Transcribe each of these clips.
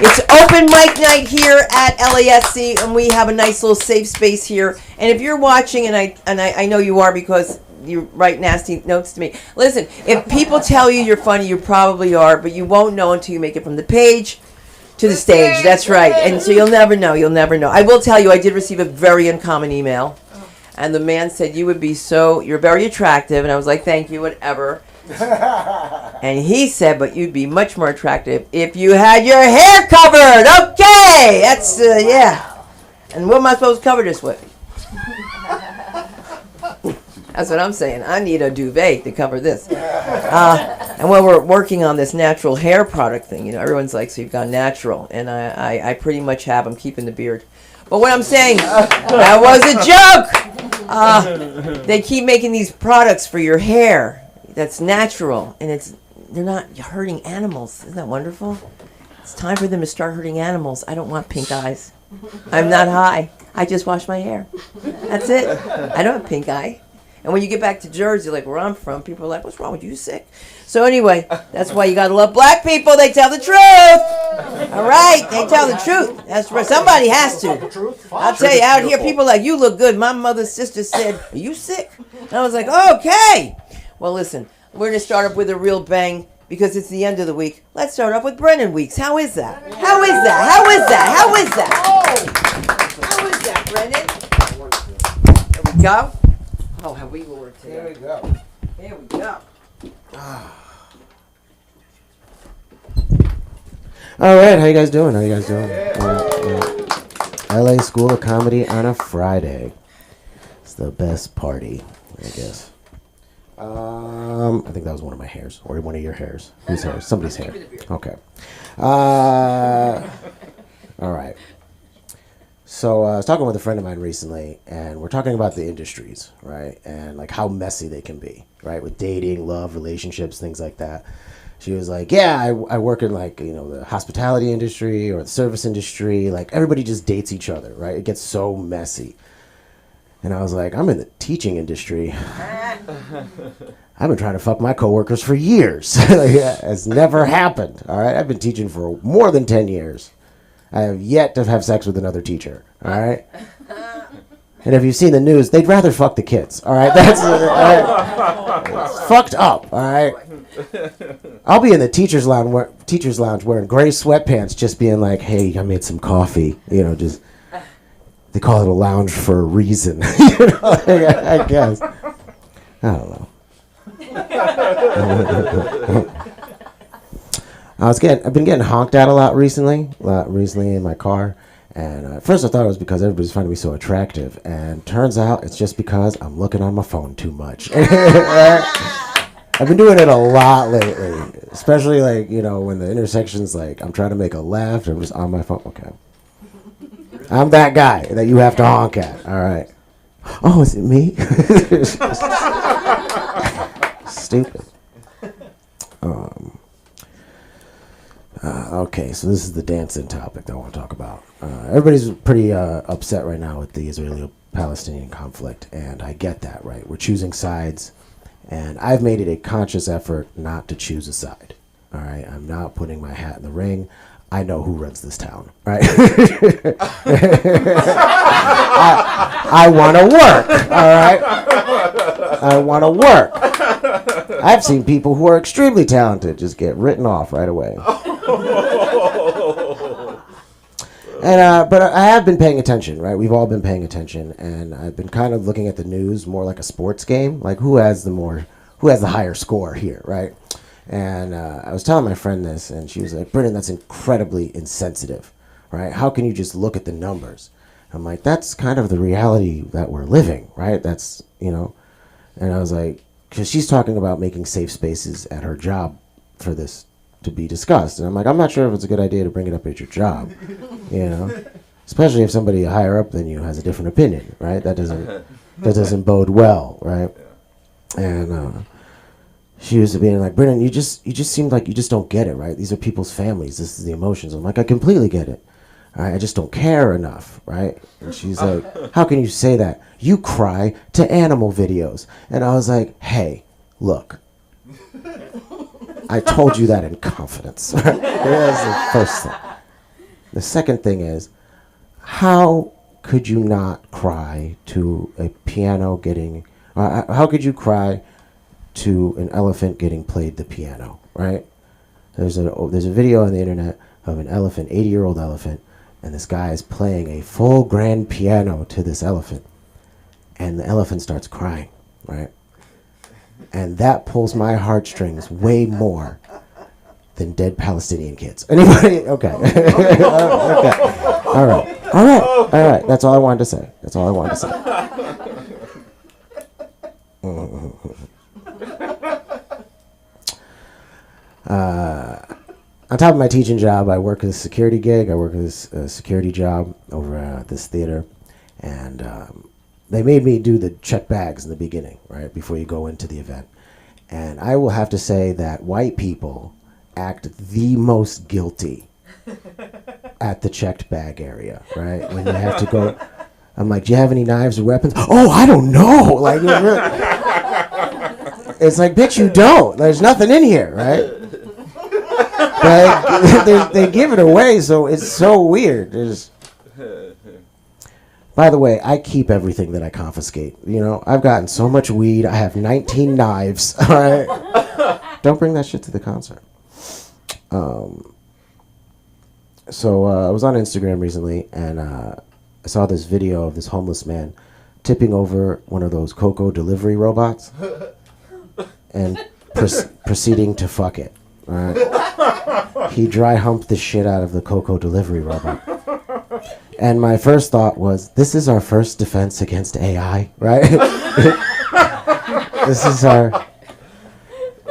It's open mic night here at LASC, and we have a nice little safe space here. And if you're watching, and I know you are because you write nasty notes to me. Listen, if people tell you you're funny, you probably are, but you won't know until you make it from the page to the stage. That's right. And so you'll never know. You'll never know. I will tell you, I did receive a very uncommon email. And the man said, you're very attractive. And I was like, thank you, whatever. And he said, but you'd be much more attractive if you had your hair covered. Okay. That's, yeah. And what am I supposed to cover this with? That's what I'm saying. I need a duvet to cover this. And when we're working on this natural hair product thing, everyone's like, so you've gone natural. And I pretty much have. I'm keeping the beard. But what I'm saying, that was a joke. They keep making these products for your hair that's natural. And they're not hurting animals. Isn't that wonderful? It's time for them to start hurting animals. I don't want pink eyes. I'm not high. I just wash my hair. That's it. I don't have pink eye. And when you get back to Jersey, like where I'm from, people are like, what's wrong with you, sick? So anyway, that's why you got to love black people. They tell the truth. All right, they tell the truth. That's right. Somebody has to. I'll tell you, out here, people are like, you look good. My mother's sister said, are you sick? And I was like, okay. Well, listen, we're going to start up with a real bang because it's the end of the week. Let's start off with Brennan Weeks. How is that? How is that? How is that? How is that? How is that, Brennan? There we go. Oh, have we worked today? There we go. There we go. All right, how you guys doing? LA School of Comedy on a Friday. It's the best party, I guess. I think that was one of my hairs, or one of your hairs. Whose hair? Somebody's hair. Okay. All right. So I was talking with a friend of mine recently, and we're talking about the industries, right? And like how messy they can be, right? With dating, love, relationships, things like that. She was like, yeah, I work in like, the hospitality industry or the service industry. Like everybody just dates each other, right? It gets so messy. And I was like, I'm in the teaching industry. I've been trying to fuck my coworkers for years. It's never happened, all right? I've been teaching for more than 10 years. I have yet to have sex with another teacher, all right? And if you've seen the news, they'd rather fuck the kids, all right? That's it's fucked up, all right? I'll be in the teacher's lounge wearing gray sweatpants, just being like, hey, I made some coffee, just... They call it a lounge for a reason, I guess. I don't know. I've been getting honked at a lot recently in my car. And at first I thought it was because everybody's finding me so attractive. And turns out it's just because I'm looking on my phone too much. I've been doing it a lot lately. Especially when the intersection's like, I'm trying to make a left, I'm just on my phone. Okay. I'm that guy that you have to honk at. All right. Oh, is it me? Stupid. Okay, so this is the dancing topic that I want to talk about. Everybody's pretty upset right now with the Israeli-Palestinian conflict, and I get that, right? We're choosing sides, and I've made it a conscious effort not to choose a side. All right, I'm not putting my hat in the ring. I know who runs this town, right? I want to work, all right? I want to work. I've seen people who are extremely talented just get written off right away. But I have been paying attention, right? We've all been paying attention, and I've been kind of looking at the news more like a sports game, like who has the higher score here, right? And I was telling my friend this, and she was like, Brennan, that's incredibly insensitive, right? How can you just look at the numbers? I'm like, that's kind of the reality that we're living, right? That's, And I was like, because she's talking about making safe spaces at her job for this to be discussed. And I'm like, I'm not sure if it's a good idea to bring it up at your job, Especially if somebody higher up than you has a different opinion, right? That doesn't bode well, right? And she was being like, Brennan, you just seemed like you just don't get it, right? These are people's families. This is the emotions. I'm like, I completely get it. All right, I just don't care enough, right? And she's like, how can you say that? You cry to animal videos. And I was like, hey, look. I told you that in confidence. That's the first thing. The second thing is, how could you not cry to a piano getting, how could you cry to an elephant getting played the piano, right? There's a video on the internet of an elephant, 80-year-old elephant, and this guy is playing a full grand piano to this elephant, and the elephant starts crying, right? And that pulls my heartstrings way more than dead Palestinian kids. Anybody? Okay. Okay. All right. That's all I wanted to say. On top of my teaching job, I work as a security gig. I work as a security job over at this theater. And they made me do the check bags in the beginning, right, before you go into the event. And I will have to say that white people act the most guilty at the checked bag area, right? When you have to go, I'm like, do you have any knives or weapons? Oh, I don't know. Like, it's like, bitch, you don't. There's nothing in here, right? But they give it away, so it's so weird. By the way, I keep everything that I confiscate. You know, I've gotten so much weed. I have 19 knives. All right, don't bring that shit to the concert. So I was on Instagram recently, and I saw this video of this homeless man tipping over one of those Coco delivery robots and proceeding to fuck it. All right? He dry humped the shit out of the Coco delivery robot. And my first thought was, this is our first defense against AI, right? This is our...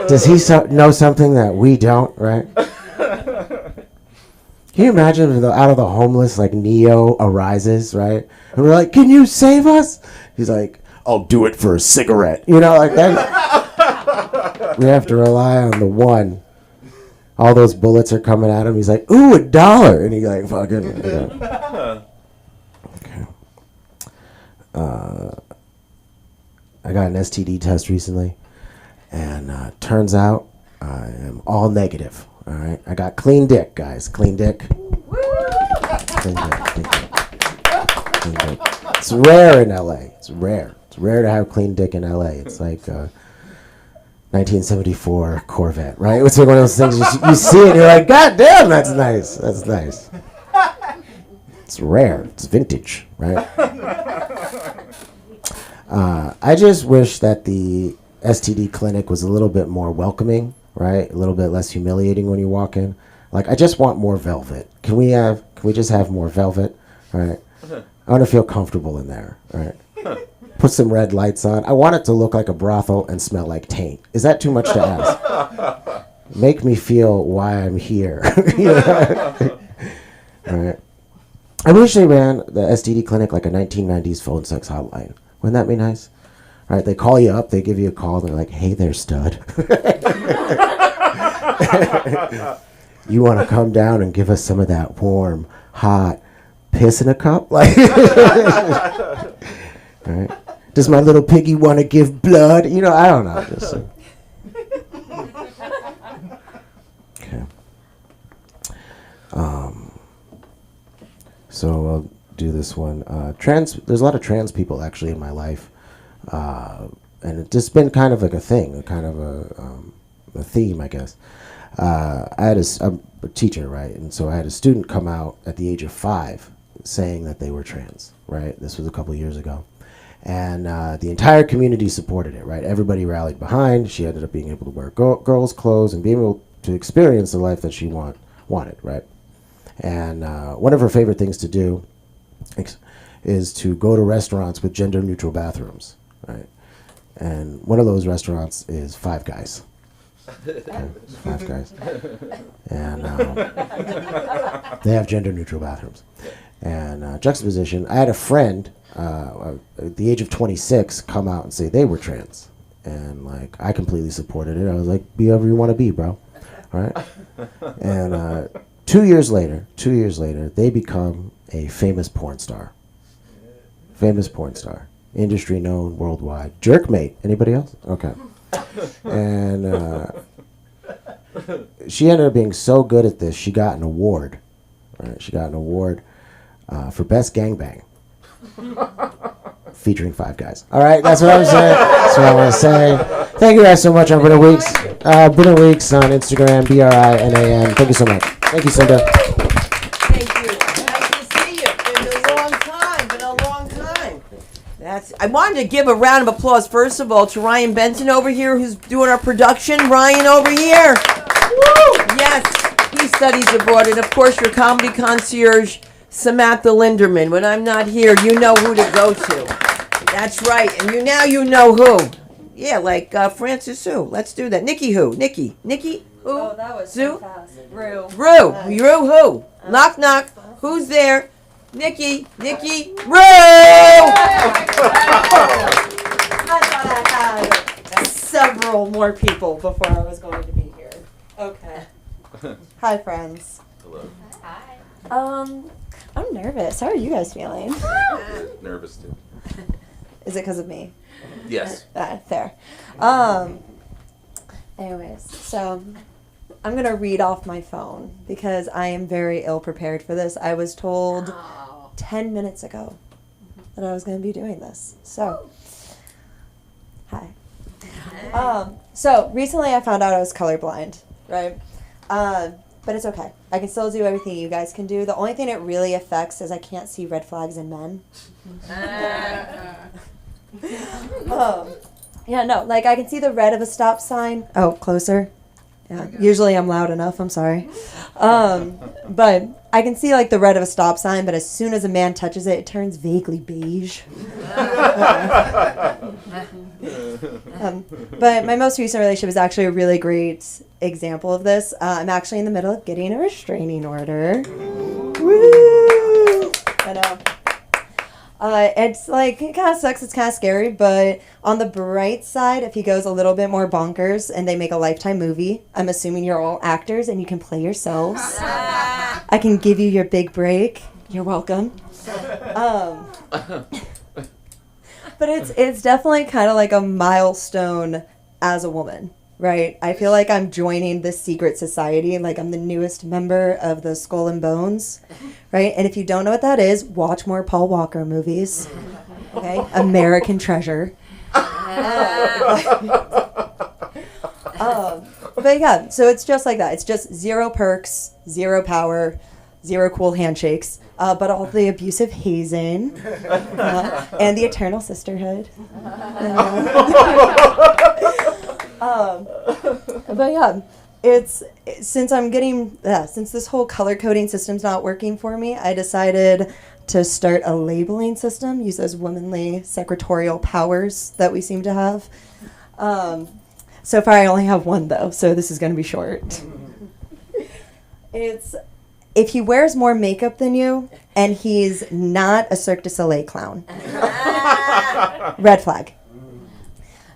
Does he know something that we don't, right? Can you imagine if out of the homeless, like, Neo arises, right? And we're like, can you save us? He's like, I'll do it for a cigarette. You know, like that. We have to rely on the one. All those bullets are coming at him. He's like, ooh, $1. And he like, fucking... You know. Okay. I got an STD test recently. And turns out I am all negative. All right, I got clean dick, guys. Clean dick. Clean dick. It's rare in LA. It's rare to have clean dick in LA. It's like 1974 Corvette, right? It's like one of those things you see it, and you're like, God damn, that's nice. That's nice. It's rare. It's vintage, right? I just wish that the STD clinic was a little bit more welcoming, right? A little bit less humiliating when you walk in. Like, I just want more velvet. Can we just have more velvet? All right. I want to feel comfortable in there. All right. Put some red lights on. I want it to look like a brothel and smell like taint. Is that too much to ask? Make me feel why I'm here. All right. I wish they ran the STD clinic like a 1990s phone sex hotline. Wouldn't that be nice? All right, they call you up, they give you a call, they're like, hey there, stud. You want to come down and give us some of that warm, hot piss in a cup? Like, all right. Does my little piggy want to give blood? You know, I don't know. Just, okay. So I'll do this one. There's a lot of trans people actually in my life. And it's just been kind of like a thing, kind of a theme, I guess. I'm a teacher, right? And so I had a student come out at the age of 5 saying that they were trans, right? This was a couple years ago. And the entire community supported it, right? Everybody rallied behind. She ended up being able to wear girls' clothes and being able to experience the life that she wanted, right? And one of her favorite things to do is to go to restaurants with gender-neutral bathrooms, right? And one of those restaurants is Five Guys. Okay, Five Guys. And they have gender-neutral bathrooms. And juxtaposition, I had a friend at the age of 26 come out and say they were trans. And, like, I completely supported it. I was like, be whoever you want to be, bro. All right? And 2 years later, they become a famous porn star. Famous porn star. Industry known worldwide. Jerkmate. Anybody else? Okay. And she ended up being so good at this, she got an award, Right? She got an award for Best Gangbang. Featuring 5 guys. All right, that's what I'm saying. That's what I want to say. Thank you guys so much on Bitter Weeks. Bitter Weeks on Instagram, BRINAN. Thank you so much. Thank you, Cinda. Thank you. Nice to see you. Been a long time. I wanted to give a round of applause, first of all, to Ryan Benson over here, who's doing our production. Ryan over here. Woo! Yes, he studies abroad. And, of course, your comedy concierge, Samantha Linderman. When I'm not here, you know who to go to. That's right. And you know who. Yeah, like Francis who. Let's do that. Nikki who? Nikki who? Oh, that was so fast. Rue. Rue who? Knock, knock. Who's there? Nikki, Rue! I thought I had several more people before I was going to be here. Okay. Hi, friends. Hello. I'm nervous. How are you guys feeling? Nervous too. Is it because of me? Yes. Fair. Anyways, so I'm going to read off my phone because I am very ill prepared for this. I was told 10 minutes ago that I was going to be doing this. So, hi. So recently I found out I was colorblind, right? But it's okay. I can still do everything you guys can do. The only thing it really affects is I can't see red flags in men. Yeah, no, like I can see the red of a stop sign. Oh, closer. Yeah, usually I'm loud enough. I'm sorry. But I can see like the red of a stop sign, but as soon as a man touches it, it turns vaguely beige. But my most recent relationship is actually a really great example of this. I'm actually in the middle of getting a restraining order. Woo! I know. It's like, it kind of sucks, it's kind of scary, but on the bright side, if he goes a little bit more bonkers and they make a Lifetime movie, I'm assuming you're all actors and you can play yourselves. I can give you your big break. You're welcome. But it's definitely kind of like a milestone as a woman, right? I feel like I'm joining this secret society, like I'm the newest member of the Skull and Bones, right? And if you don't know what that is, watch more Paul Walker movies, okay? American Treasure. But yeah, so it's just like that. It's just 0 perks, 0 power, 0 cool handshakes, but all the abusive hazing and the eternal sisterhood. But yeah, since this whole color coding system's not working for me, I decided to start a labeling system, use those womanly secretarial powers that we seem to have. So far I only have one though, so this is going to be short. It's if he wears more makeup than you and he's not a Cirque du Soleil clown. Red flag.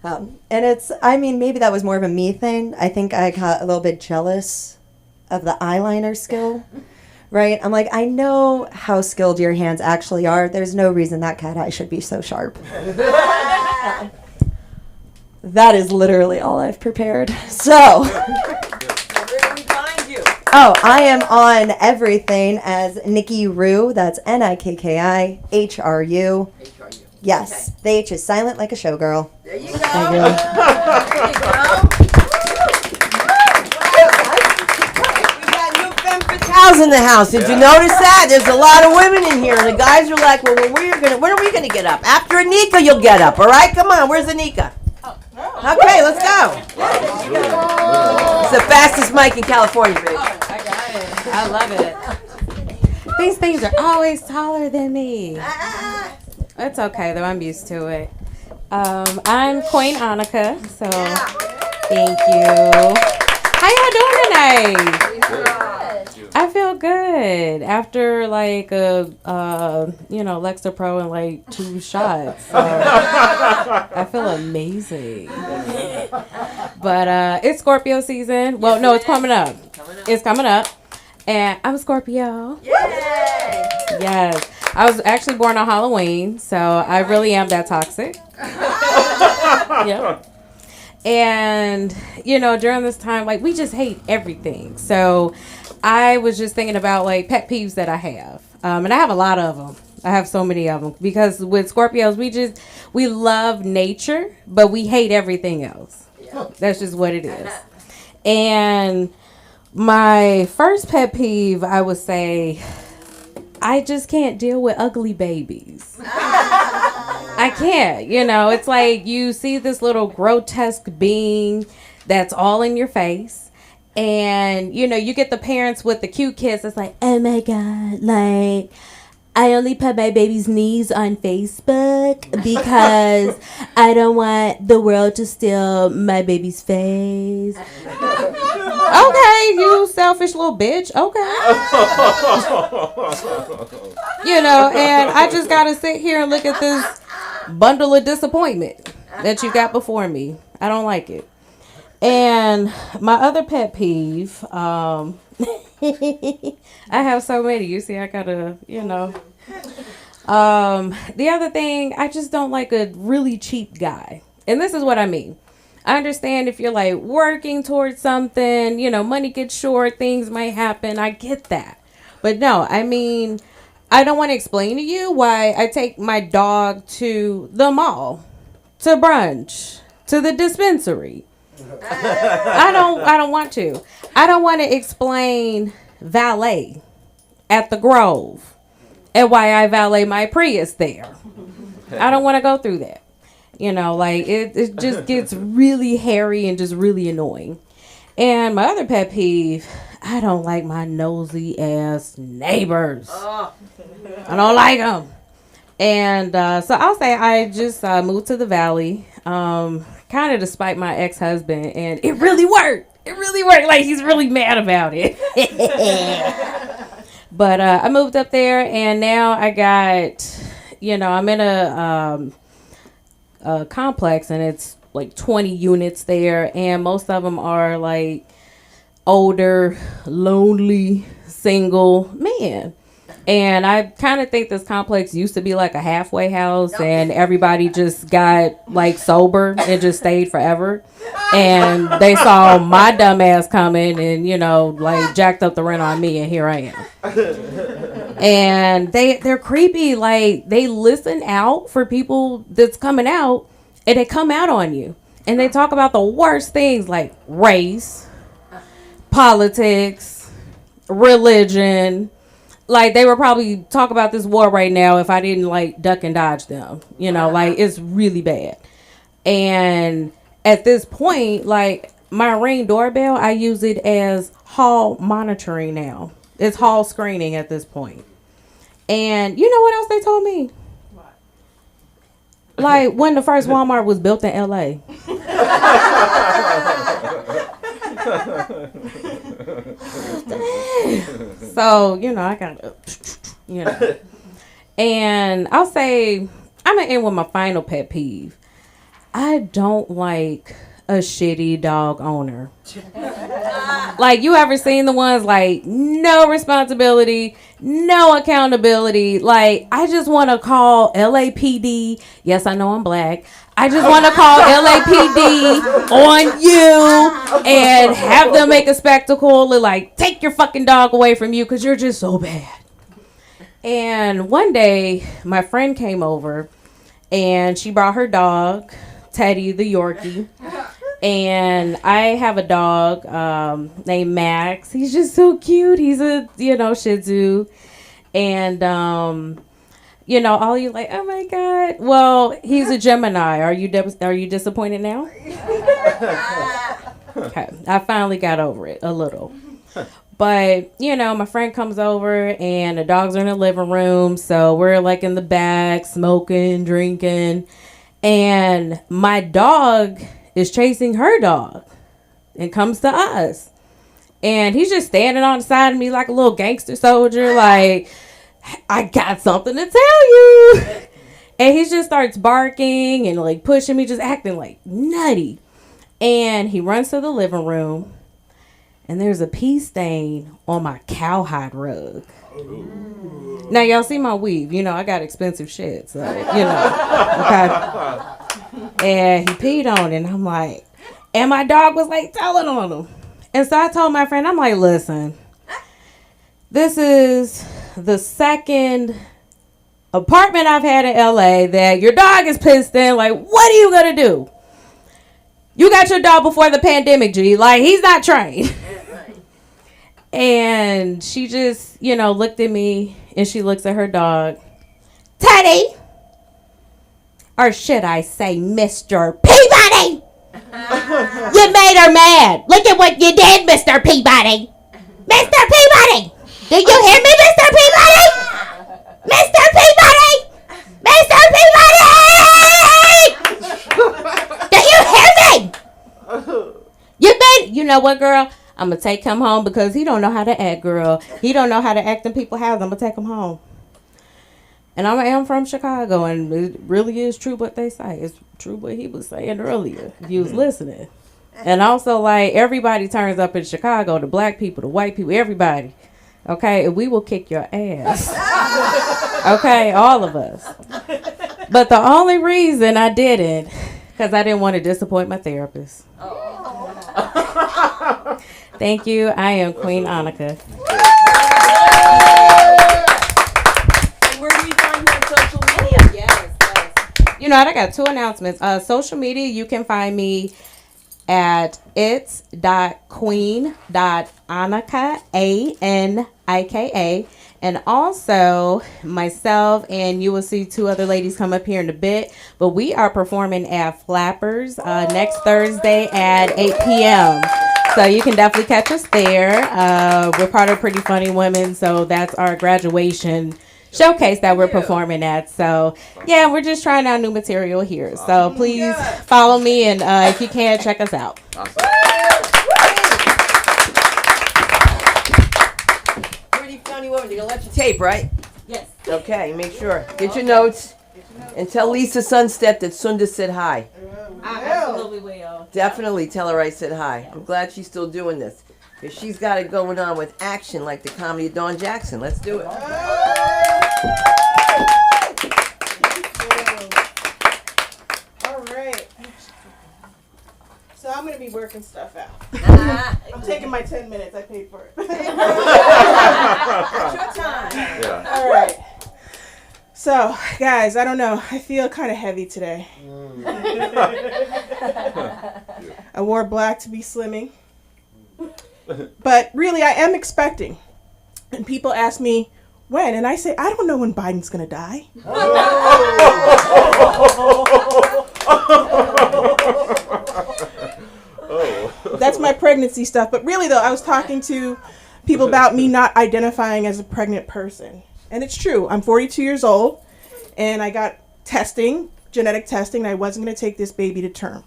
And maybe that was more of a me thing. I think I got a little bit jealous of the eyeliner skill, right? I'm like, I know how skilled your hands actually are. There's no reason that cat eye should be so sharp. That is literally all I've prepared. So, Where do we find you? I am on everything as Nikki Rue. That's NIKKIHRU. Yes, the H is silent like a showgirl. There you go. Thank you. There you go. We got new femme fatales in the house. Did you notice that? There's a lot of women in here, and the guys are like, "Well, when are we gonna get up? After Anika, you'll get up. All right, come on. Where's Anika? Okay, let's go. It's the fastest mic in California, baby. I got it. I love it. These things are always taller than me. It's okay though, I'm used to it. I'm Queen Annika, so thank you. How y'all doing tonight? I feel good after like Lexapro and like 2 shots. So I feel amazing. But it's Scorpio season. Well, no, it's coming up. It's coming up, and I'm a Scorpio. Yay! Yes. I was actually born on Halloween, so I really am that toxic. Yep. And, during this time, like, we just hate everything. So I was just thinking about like pet peeves that I have, and I have a lot of them. I have so many of them because with Scorpios, we love nature, but we hate everything else. That's just what it is. And my first pet peeve, I would say, I just can't deal with ugly babies. I can't, it's like you see this little grotesque being that's all in your face. And, you get the parents with the cute kids. It's like, oh my God, like, I only put my baby's knees on Facebook because I don't want the world to steal my baby's face. Okay, you selfish little bitch. Okay. And I just got to sit here and look at this bundle of disappointment that you got before me. I don't like it. And my other pet peeve, I have so many. You see, I gotta, the other thing, I just don't like a really cheap guy. And this is what I mean. I understand if you're like working towards something, money gets short, things might happen. I get that. But no, I mean, I don't want to explain to you why I take my dog to the mall, to brunch, to the dispensary. I don't want to. I don't want to explain valet at the Grove and why I valet my Prius there. I don't want to go through that. It just gets really hairy and just really annoying. And my other pet peeve, I don't like my nosy ass neighbors. I don't like them. And so I'll say I just moved to the Valley. Kind of despite my ex-husband, and it really worked. Like, he's really mad about it. But I moved up there, and now I got, I'm in a complex, and it's like 20 units there, and most of them are like older, lonely, single men. And I kind of think this complex used to be like a halfway house, and everybody just got like sober and just stayed forever. And they saw my dumb ass coming and, like jacked up the rent on me, and here I am. And they're creepy. Like, they listen out for people that's coming out, and they come out on you. And they talk about the worst things like race, politics, religion. Like, they would probably talk about this war right now if I didn't, like, duck and dodge them. Like, it's really bad. And at this point, like, my Ring doorbell, I use it as hall monitoring now. It's hall screening at this point. And you know what else they told me? What? Like, when the first Walmart was built in L.A. So, I got, and I'll say, I'm going to end with my final pet peeve. I don't like a shitty dog owner. Like, you ever seen the ones like no responsibility, no accountability? Like, I just want to call LAPD. Yes, I know I'm black. I just want to call LAPD on you and have them make a spectacle and like take your fucking dog away from you because you're just so bad. And one day my friend came over and she brought her dog, Teddy the Yorkie. And I have a dog named Max. He's just so cute. He's a, Shih Tzu. And, all you like, oh my God. Well, he's a Gemini. Are you disappointed now? Okay. I finally got over it a little. But, my friend comes over and the dogs are in the living room. So we're like in the back, smoking, drinking. And my dog is chasing her dog and comes to us. And he's just standing on the side of me like a little gangster soldier. Like, I got something to tell you. And he just starts barking and like pushing me, just acting like nutty. And he runs to the living room and there's a pee stain on my cowhide rug. Ooh. Now y'all see my weave, I got expensive shit, so okay. And he peed on it, and I'm like, and my dog was like telling on him. And so I told my friend, I'm like, listen, this is the second apartment I've had in LA that your dog is pissed in. Like, what are you gonna do? You got your dog before the pandemic, G. Like, he's not trained. And she just, looked at me and she looks at her dog. Teddy! Or should I say Mr. Peabody? You made her mad. Look at what you did, Mr. Peabody. Mr. Peabody! Do you hear me, Mr. Peabody? Mr. Peabody! Mr. Peabody! Do you hear me? You know what, girl? I'm going to take him home because he don't know how to act, girl. He don't know how to act in people's houses. I'm going to take him home. And I am from Chicago, and it really is true what they say. It's true what he was saying earlier, if you was listening. And also, like, everybody turns up in Chicago, the black people, the white people, everybody. Okay? And we will kick your ass. Okay? All of us. But the only reason I didn't, because I didn't want to disappoint my therapist. Thank you. I am Queen Annika. And where do we find you on social media? Yes. You know what? I got 2 announcements. Social media, you can find me at its.queen.anika, ANIKA. And also, myself and you will see 2 other ladies come up here in a bit. But we are performing at Flappers next Thursday at 8 p.m. So you can definitely catch us there. We're part of Pretty Funny Women, so that's our graduation showcase that we're performing at. So, yeah, we're just trying out new material here. So please follow me, and if you can, check us out. Awesome. Pretty Funny Woman. You're going to let your tape, right? Yes. Okay, make sure. Get your notes. And tell Lisa Sunstead that Sunda said hi. I absolutely will. Definitely tell her I said hi. I'm glad she's still doing this. Because she's got it going on with action like the comedy of Dawn Jackson. Let's do it. All right. So I'm going to be working stuff out. I'm taking my 10 minutes. I paid for it. It's your time. Yeah. All right. So, guys, I don't know. I feel kind of heavy today. I wore black to be slimming. But really, I am expecting. And people ask me, when? And I say, I don't know when Biden's going to die. That's my pregnancy stuff. But really, though, I was talking to people about me not identifying as a pregnant person. And it's true. I'm 42 years old, and I got genetic testing, and I wasn't going to take this baby to term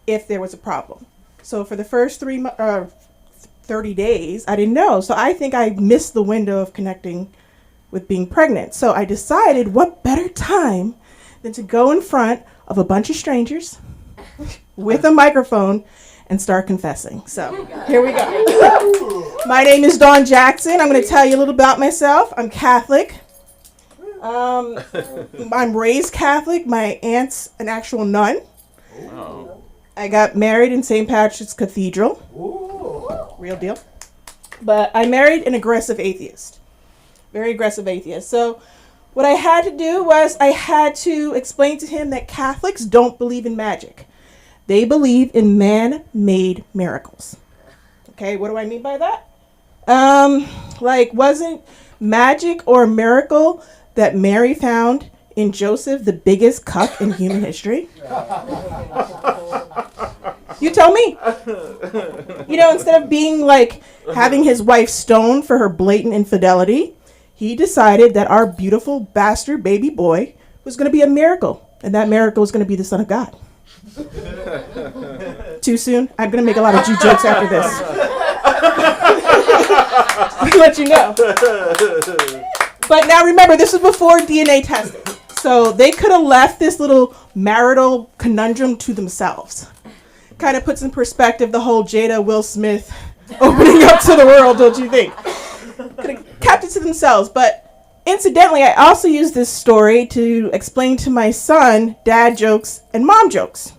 if there was a problem. So for the first 30 days, I didn't know. So I think I missed the window of connecting with being pregnant. So I decided what better time than to go in front of a bunch of strangers with a microphone and start confessing. So here we go. My name is Dawn Jackson. I'm going to tell you a little about myself. I'm Catholic. I'm raised Catholic. My aunt's an actual nun. Oh. I got married in St. Patrick's Cathedral. Real deal. But I married an aggressive atheist. Very aggressive atheist. So what I had to do was I had to explain to him that Catholics don't believe in magic. They believe in man-made miracles. Okay, what do I mean by that? Wasn't magic or a miracle that Mary found in Joseph the biggest cuck in human history? You tell me. Instead of being having his wife stoned for her blatant infidelity, he decided that our beautiful bastard baby boy was going to be a miracle, and that miracle was going to be the Son of God. Too soon? I'm going to make a lot of Jew jokes after this. I'll let you know. But now remember, this was before DNA testing. So they could have left this little marital conundrum to themselves. Kind of puts in perspective the whole Jada Will Smith opening up to the world, don't you think? Could have kept it to themselves. But incidentally, I also use this story to explain to my son dad jokes and mom jokes.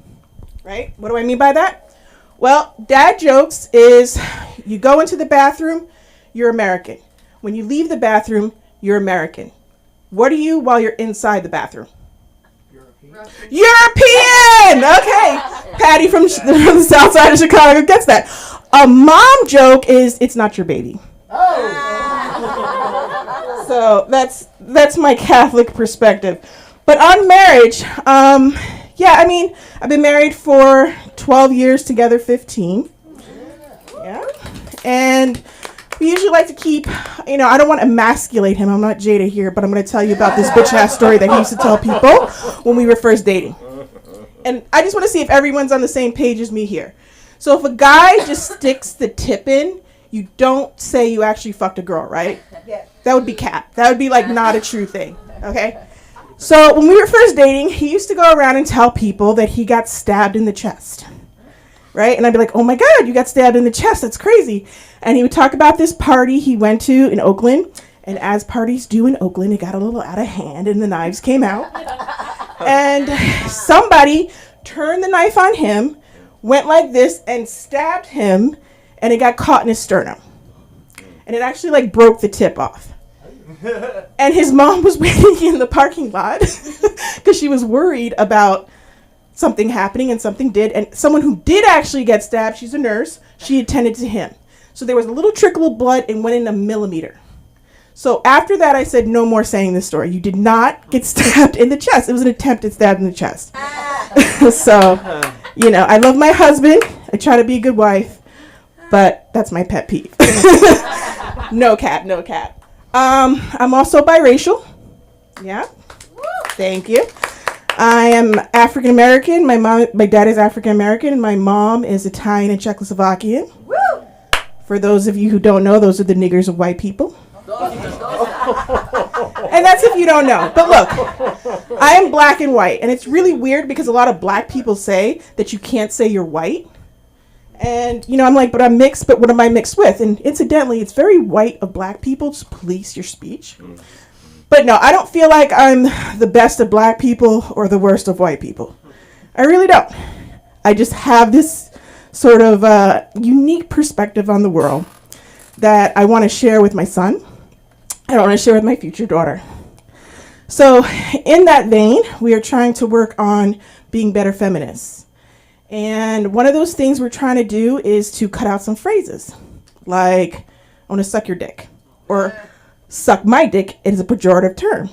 Right? What do I mean by that? Well, dad jokes is you go into the bathroom, you're American. when you leave the bathroom, you're American. What are you while you're inside the bathroom? European! Okay. Patty from the south side of Chicago gets that. A mom joke is, it's not your baby. So that's my Catholic perspective. But on marriage, yeah, I mean, I've been married for 12 years, together 15. Yeah. And we usually like to keep, I don't want to emasculate him. I'm not Jada here, but I'm going to tell you about this bitch-ass story that he used to tell people when we were first dating. And I just want to see if everyone's on the same page as me here. So if a guy just sticks the tip in, you don't say you actually fucked a girl, right? Yeah. That would be cap. That would be like not a true thing, okay? So when we were first dating, he used to go around and tell people that he got stabbed in the chest, right? And I'd be like, oh my God, you got stabbed in the chest. That's crazy. And he would talk about this party he went to in Oakland. And as parties do in Oakland, it got a little out of hand and the knives came out. And somebody turned the knife on him, went like this and stabbed him, and it got caught in his sternum. And it actually like broke the tip off. And his mom was waiting in the parking lot because she was worried about something happening, and something did. And someone who did actually get stabbed, she's a nurse, she attended to him. So there was a little trickle of blood and went in a millimeter. So after that, I said, no more saying this story. You did not get stabbed in the chest. It was an attempted stab in the chest. So, I love my husband. I try to be a good wife, but that's my pet peeve. No cap. I'm also biracial. Yeah. Thank you. I am African American. My dad is African American, and my mom is Italian and Czechoslovakian. Woo! For those of you who don't know, those are the niggers of white people. And that's if you don't know. But look, I am black and white, and it's really weird because a lot of black people say that you can't say you're white. And, I'm like, but I'm mixed, but what am I mixed with? And incidentally, it's very white of black people. Just police your speech. But no, I don't feel like I'm the best of black people or the worst of white people. I really don't. I just have this sort of unique perspective on the world that I want to share with my son. I want to share with my future daughter. So in that vein, we are trying to work on being better feminists. And one of those things we're trying to do is to cut out some phrases like, I want to suck your dick, or suck my dick is a pejorative term.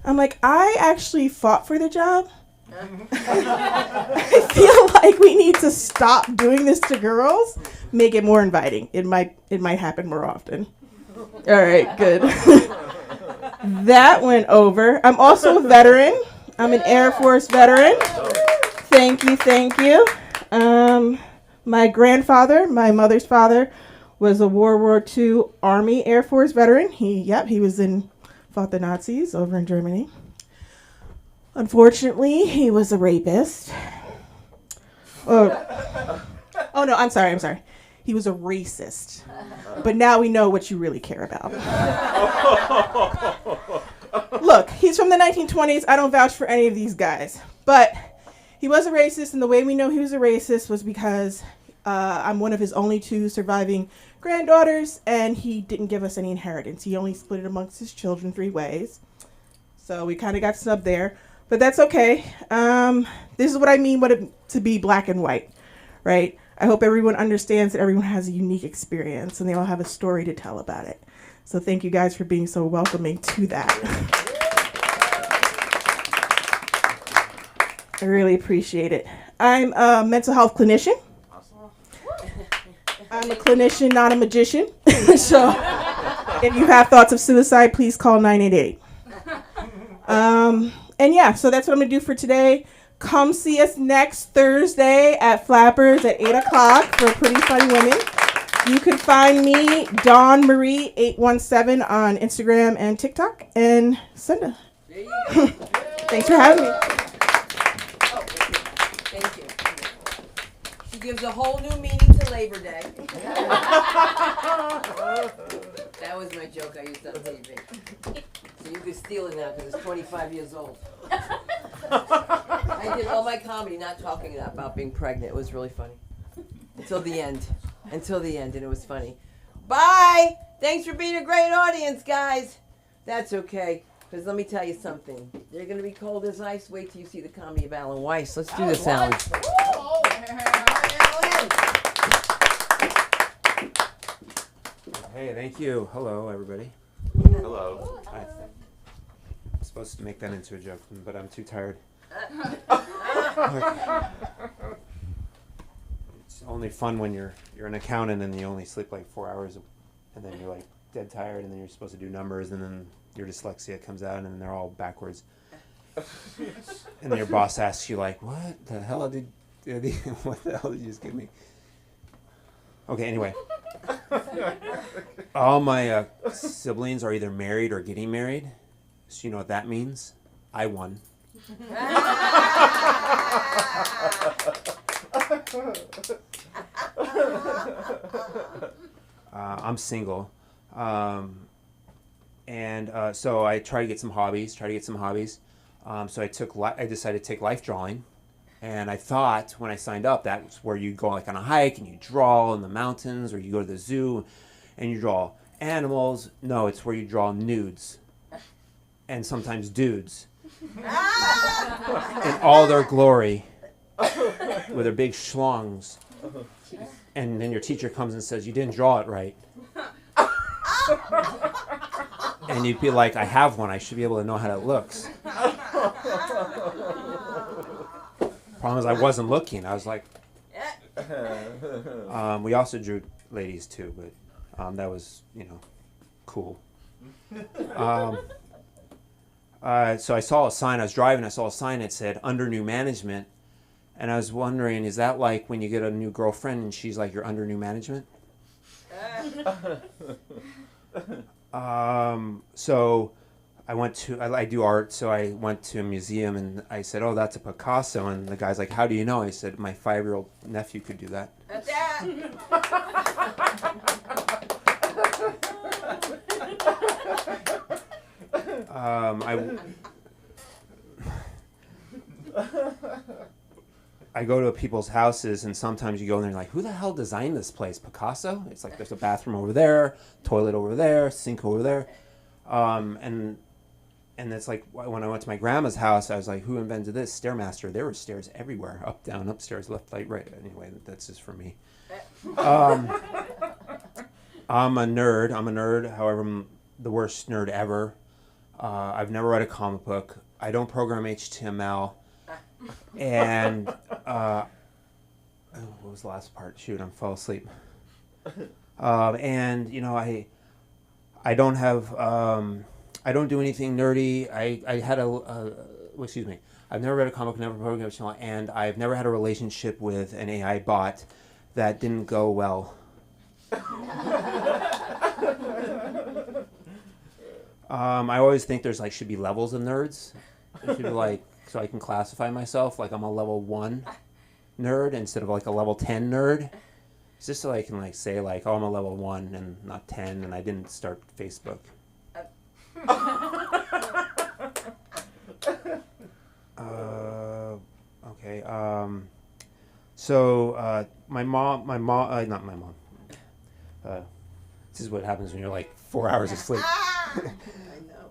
I'm like, I actually fought for the job. I feel like we need to stop doing this to girls, make it more inviting. It might happen more often. All right, good. That went over. I'm also a veteran. I'm an Air Force veteran. Thank you. My grandfather, my mother's father, was a World War II Army Air Force veteran. He fought the Nazis over in Germany. Unfortunately, he was a rapist. Oh no, I'm sorry. He was a racist. But now we know what you really care about. Look, he's from the 1920s. I don't vouch for any of these guys. But he was a racist, and the way we know he was a racist was because I'm one of his only 2 surviving granddaughters, and he didn't give us any inheritance. He only split it amongst his children 3 ways. So we kind of got snubbed there. But that's okay. This is what I mean to be black and white, right? I hope everyone understands that everyone has a unique experience, and they all have a story to tell about it. So thank you guys for being so welcoming to that. I really appreciate it. I'm a mental health clinician. I'm a clinician, not a magician. So if you have thoughts of suicide, please call 988. And yeah, so that's what I'm going to do for today. Come see us next Thursday at Flappers at 8 o'clock for Pretty Funny Women. You can find me, Dawn Marie 817 on Instagram and TikTok, and Senda. Thanks for having me. Thank you. She gives a whole new meaning to Labor Day. That was my joke I used on TV. So you could steal it now because it's 25 years old. I did all my comedy not talking about being pregnant. It was really funny. Until the end, and it was funny. Bye! Thanks for being a great audience, guys. That's okay, because let me tell you something. They're going to be cold as ice. Wait till you see the comedy of Alan Weiss. Let's do this, Alan. Hey, thank you. Hello, everybody. Hello. I'm supposed to make that into a joke, but I'm too tired. It's only fun when you're an accountant and you only sleep like 4 hours, and then you're like dead tired, and then you're supposed to do numbers, and then your dyslexia comes out, and they're all backwards. And then your boss asks you like, "What the hell what the hell did you just give me?" Okay, anyway. All my siblings are either married or getting married. So you know what that means? I won. I'm single. So I try to get some hobbies. So I decided to take life drawing. And I thought when I signed up, that was where you go like on a hike and you draw in the mountains, or you go to the zoo and you draw animals. No, it's where you draw nudes and sometimes dudes in all their glory with their big schlongs. And then your teacher comes and says, "You didn't draw it right." And you'd be like, "I have one. I should be able to know how that looks." Problem is, I wasn't looking. I was like, we also drew ladies too, but that was, cool. So I saw a sign. I was driving. I saw a sign that said "Under New Management," and I was wondering, is that like when you get a new girlfriend and she's like, "You're under new management"? So I do art, so I went to a museum and I said, "Oh, that's a Picasso." And the guy's like, "How do you know?" I said, "My 5-year-old nephew could do that." I go to people's houses, and sometimes you go in there and like, "Who the hell designed this place? Picasso?" It's like there's a bathroom over there, toilet over there, sink over there. And it's like when I went to my grandma's house, I was like, "Who invented this? Stairmaster." There were stairs everywhere, up, down, upstairs, left, right. Anyway, that's just for me. I'm a nerd. However, I'm the worst nerd ever. I've never read a comic book. I don't program HTML. And what was the last part? Shoot, I fell asleep. And I don't have. I don't do anything nerdy. I had excuse me. I've never read a comic, never programmed HTML, and I've never had a relationship with an AI bot that didn't go well. I always think there's should be levels of nerds. There should be so I can classify myself like I'm a level 1 nerd instead of a level 10 nerd. It's just so I can say oh, I'm a level 1 and not 10, and I didn't start Facebook. Okay. So not my mom. This is what happens when you're 4 hours of sleep. I know.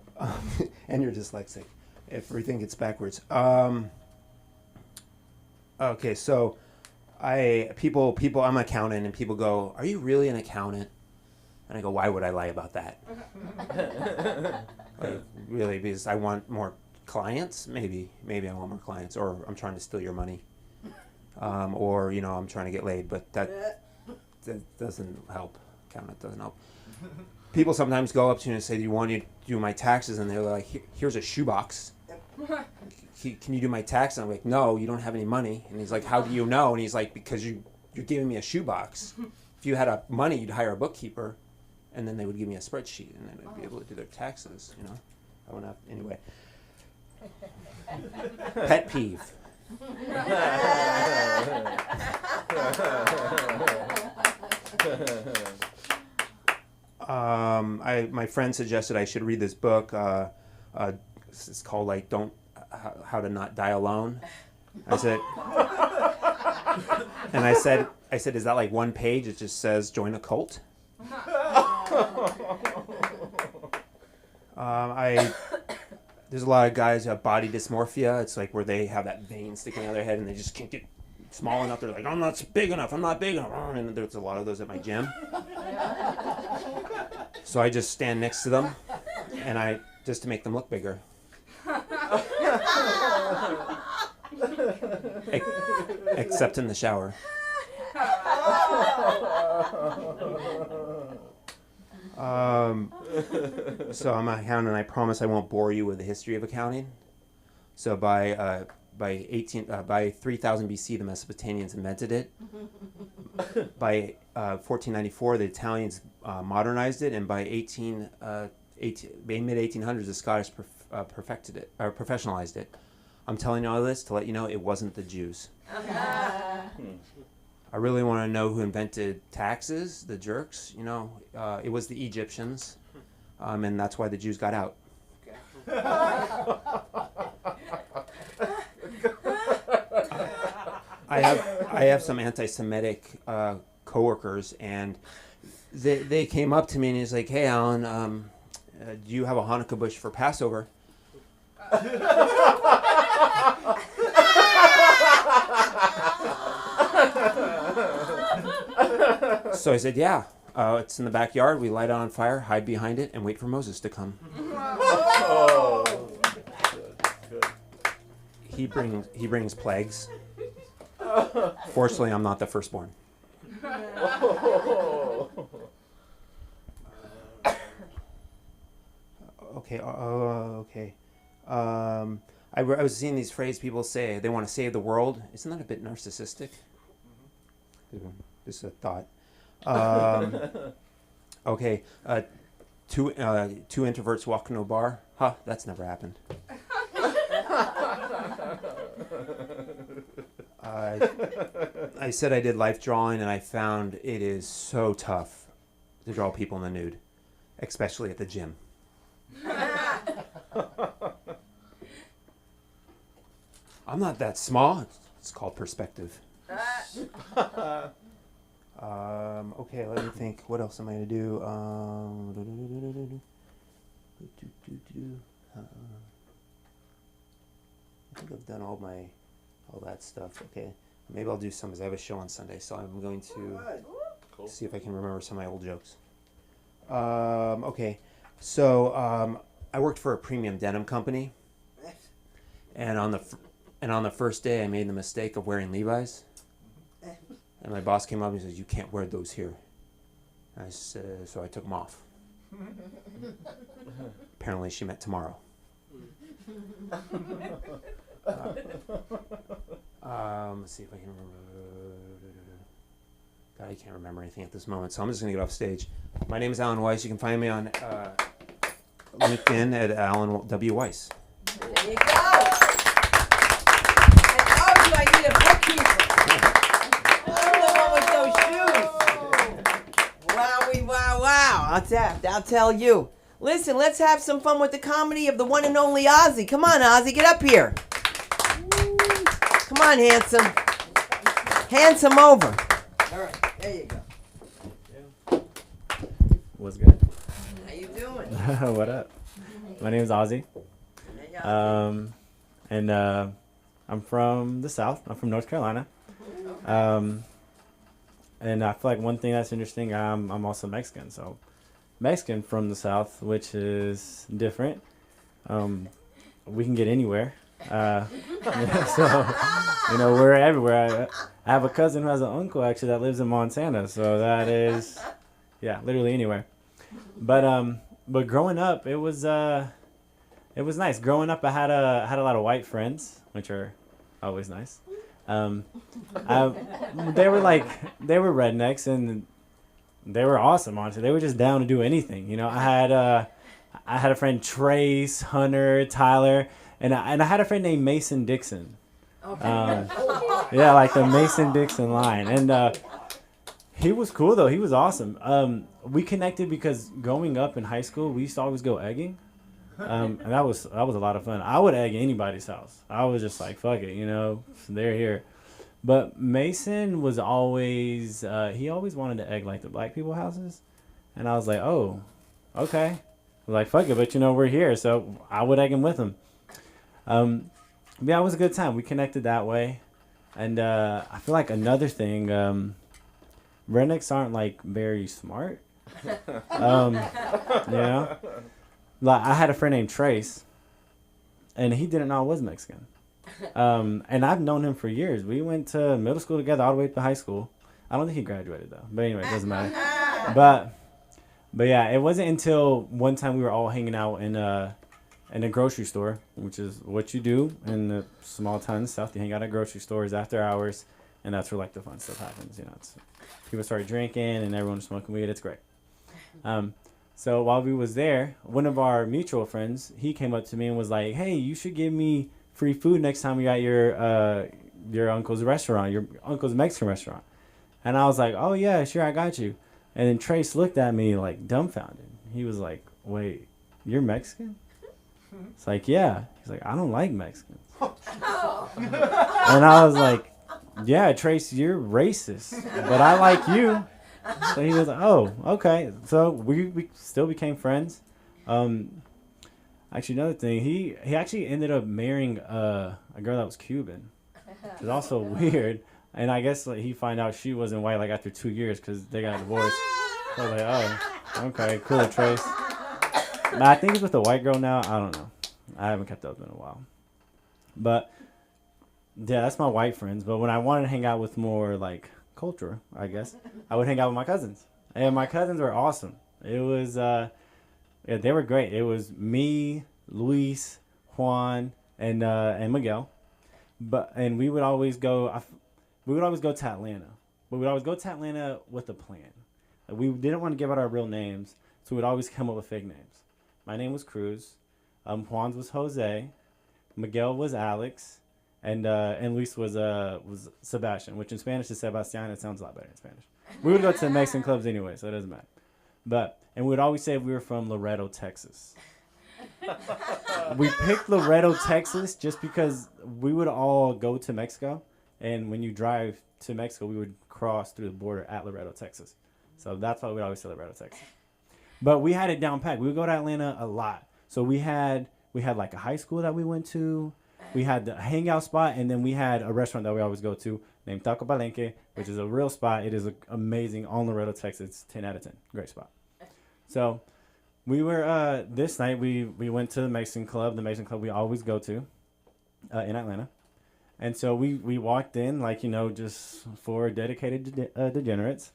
And you're dyslexic. Everything gets backwards. Okay, so people, I'm an accountant, and people go, "Are you really an accountant?" And I go, "Why would I lie about that?" Really, because I want more clients? Maybe I want more clients, or I'm trying to steal your money. Or, I'm trying to get laid, but that doesn't help. Accountant doesn't help. People sometimes go up to you and say, "Do you want to do my taxes?" And they're like, "Here's a shoebox. Can you do my taxes?" And I'm like, "No, you don't have any money." And he's like, "How do you know?" And he's like, "Because you're giving me a shoebox. If you had money, you'd hire a bookkeeper, and then they would give me a spreadsheet, and then I'd be able to do their taxes, I wouldn't have, anyway. Pet peeve. My friend suggested I should read this book. It's called How to Not Die Alone. I said, "Is that one page? It just says join a cult?" There's a lot of guys who have body dysmorphia. It's like where they have that vein sticking out of their head and they just can't get small enough. They're like, I'm not big enough. I'm not big enough. And there's a lot of those at my gym. So I just stand next to them, and just to make them look bigger. Except in the shower. So I'm an accountant, and I promise I won't bore you with the history of accounting. So by 3000 BC, the Mesopotamians invented it. By 1494, the Italians modernized it, and by mid 1800s, the Scottish perfected it or professionalized it. I'm telling you all this to let you know it wasn't the Jews. I really want to know who invented taxes, the jerks. It was the Egyptians, and that's why the Jews got out. I have some anti-Semitic coworkers, and they came up to me and he's like, "Hey, Alan, do you have a Hanukkah bush for Passover?" So I said, "Yeah, it's in the backyard. We light it on fire, hide behind it, and wait for Moses to come." He brings plagues. Fortunately, I'm not the firstborn. Okay. I was seeing these phrases people say. They want to save the world. Isn't that a bit narcissistic? Just a thought. Okay. Two introverts walk into a bar. That's never happened. I said I did life drawing, and I found it is so tough to draw people in the nude, especially at the gym. I'm not that small. It's called perspective. Okay, let me think. What else am I going to do? I think I've done all that stuff. Okay, maybe I'll do some because I have a show on Sunday, so I'm going to see if I can remember some of my old jokes. Okay, so I worked for a premium denim company, and on the first day I made the mistake of wearing Levi's, and my boss came up and says, "You can't wear those here." I said, so I took them off. Apparently, she meant tomorrow. Let's see if I can remember. God, I can't remember anything at this moment, so I'm just going to get off stage. My name is Alan Weiss. You can find me on LinkedIn at Alan W. Weiss. There you go. I told you I need a bookkeeper. Wow. I'll tell you. Listen, let's have some fun with the comedy of the one and only Ozzy. Come on, Ozzy, get up here. Come on, handsome. Handsome over. All right, there you go. What's good? How you doing? What up? My name is Ozzy. And I'm from the South. I'm from North Carolina. And I feel like one thing that's interesting, I'm also Mexican. So Mexican from the South, which is different. We can get anywhere. So, we're everywhere. I have a cousin who has an uncle actually that lives in Montana. So that is, literally anywhere. But growing up, it was nice. Growing up, I had a lot of white friends, which are always nice. They were rednecks and they were awesome, honestly. They were just down to do anything. I had a friend Trace, Hunter, Tyler, and I had a friend named Mason Dixon. Like the Mason Dixon line. And he was cool though. He was awesome. We connected because growing up in high school, we used to always go egging. And that was a lot of fun. I would egg anybody's house. I was just like, fuck it, they're here. But Mason was always, he always wanted to egg like the black people houses. And I was like, oh, okay. I was like, fuck it, but we're here, so I would egg him with him. Yeah, it was a good time. We connected that way. And I feel like another thing, rednecks aren't like very smart. Like I had a friend named Trace, and he didn't know I was Mexican. And I've known him for years. We went to middle school together all the way to high school. I don't think he graduated though. But anyway, it doesn't matter. But yeah, it wasn't until one time we were all hanging out in a grocery store, which is what you do in the small town in the South. You hang out at grocery stores after hours, and that's where like the fun stuff happens. It's, people start drinking and everyone's smoking weed. It's great. So while we was there, one of our mutual friends, he came up to me and was like, "Hey, you should give me free food next time you're at your uncle's restaurant, your uncle's Mexican restaurant." And I was like, "Oh yeah, sure, I got you." And then Trace looked at me like dumbfounded. He was like, "Wait, you're Mexican?" It's like, "Yeah." He's like, "I don't like Mexicans." And I was like, "Yeah, Trace, you're racist, but I like you." So he was like, "Oh, okay." So we still became friends. Actually, another thing, he actually ended up marrying a girl that was Cuban, which is also weird. And I guess like he found out she wasn't white like after 2 years because they got divorced. So I was like, "Oh, okay, cool, Trace." But I think he's with a white girl now. I don't know. I haven't kept up in a while. But yeah, that's my white friends. But when I wanted to hang out with more like culture, I guess, I would hang out with my cousins. And my cousins were awesome. It was yeah, they were great. It was me, Luis, Juan, and Miguel. And we would always go to Atlanta. But we'd always go to Atlanta with a plan. Like, we didn't want to give out our real names, so we'd always come up with fake names. My name was Cruz. Juan's was Jose. Miguel was Alex. And Luis was Sebastian, which in Spanish is Sebastián. It sounds a lot better in Spanish. We would go to Mexican clubs anyway, so it doesn't matter. And we would always say we were from Loretto, Texas. We picked Loretto, Texas, just because we would all go to Mexico, and when you drive to Mexico, we would cross through the border at Loretto, Texas. So that's why we always say Loretto, Texas. But we had it down packed. We would go to Atlanta a lot. So we had like a high school that we went to. We had the hangout spot, and then we had a restaurant that we always go to named Taco Palenque, which is a real spot. It is amazing on Loretto, Texas. It's 10 out of 10. Great spot. So we were, this night, we went to the Mexican club we always go to in Atlanta. And so we walked in like, just for dedicated degenerates,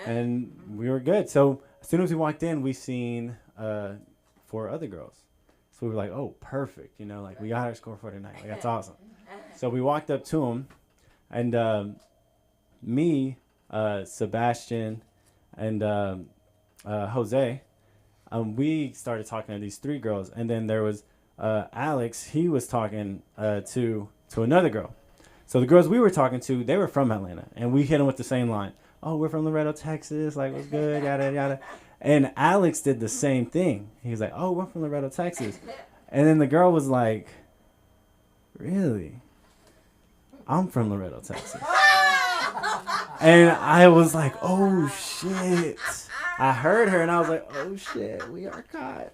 and we were good. So as soon as we walked in, we seen 4 other girls. So we were like, "Oh, perfect. Like we got our score for tonight. Like that's awesome." So we walked up to them, and me, Sebastian, and Jose, we started talking to these 3 girls, and then there was Alex. He was talking to another girl. So the girls we were talking to, they were from Atlanta, and we hit them with the same line. "Oh, we're from Loretto, Texas. Like, what's good? Yada yada." And Alex did the same thing. He was like, "Oh, we're from Loretto, Texas." And then the girl was like, "Really? I'm from Loretto, Texas." And I was like, "Oh, shit." I heard her, and I was like, "Oh, shit, we are caught."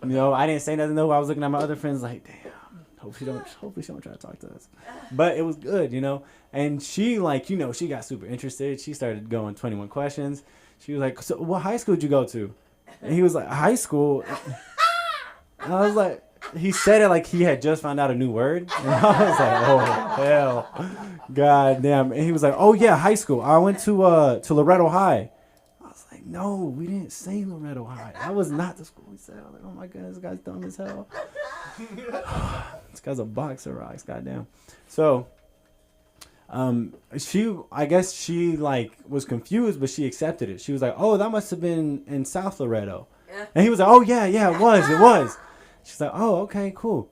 I didn't say nothing, though. I was looking at my other friends like, "Damn, hopefully she don't try to talk to us." But it was good, And she, like, she got super interested. She started going 21 questions. She was like, "So what high school did you go to?" And he was like, "High school?" And I was like, he said it like he had just found out a new word. And I was like, "Oh, hell. God damn." And he was like, "Oh, yeah, high school. I went to Loretto High." I was like, "No, we didn't say Loretto High. That was not the school we said." I was like, "Oh, my goodness, this guy's dumb as hell." This guy's a box of rocks, goddamn. So... I guess she like was confused, but she accepted it. She was like, "Oh, that must have been in South Loretto." Yeah. And he was like, "Oh yeah, it was." She's like, "Oh, okay, cool."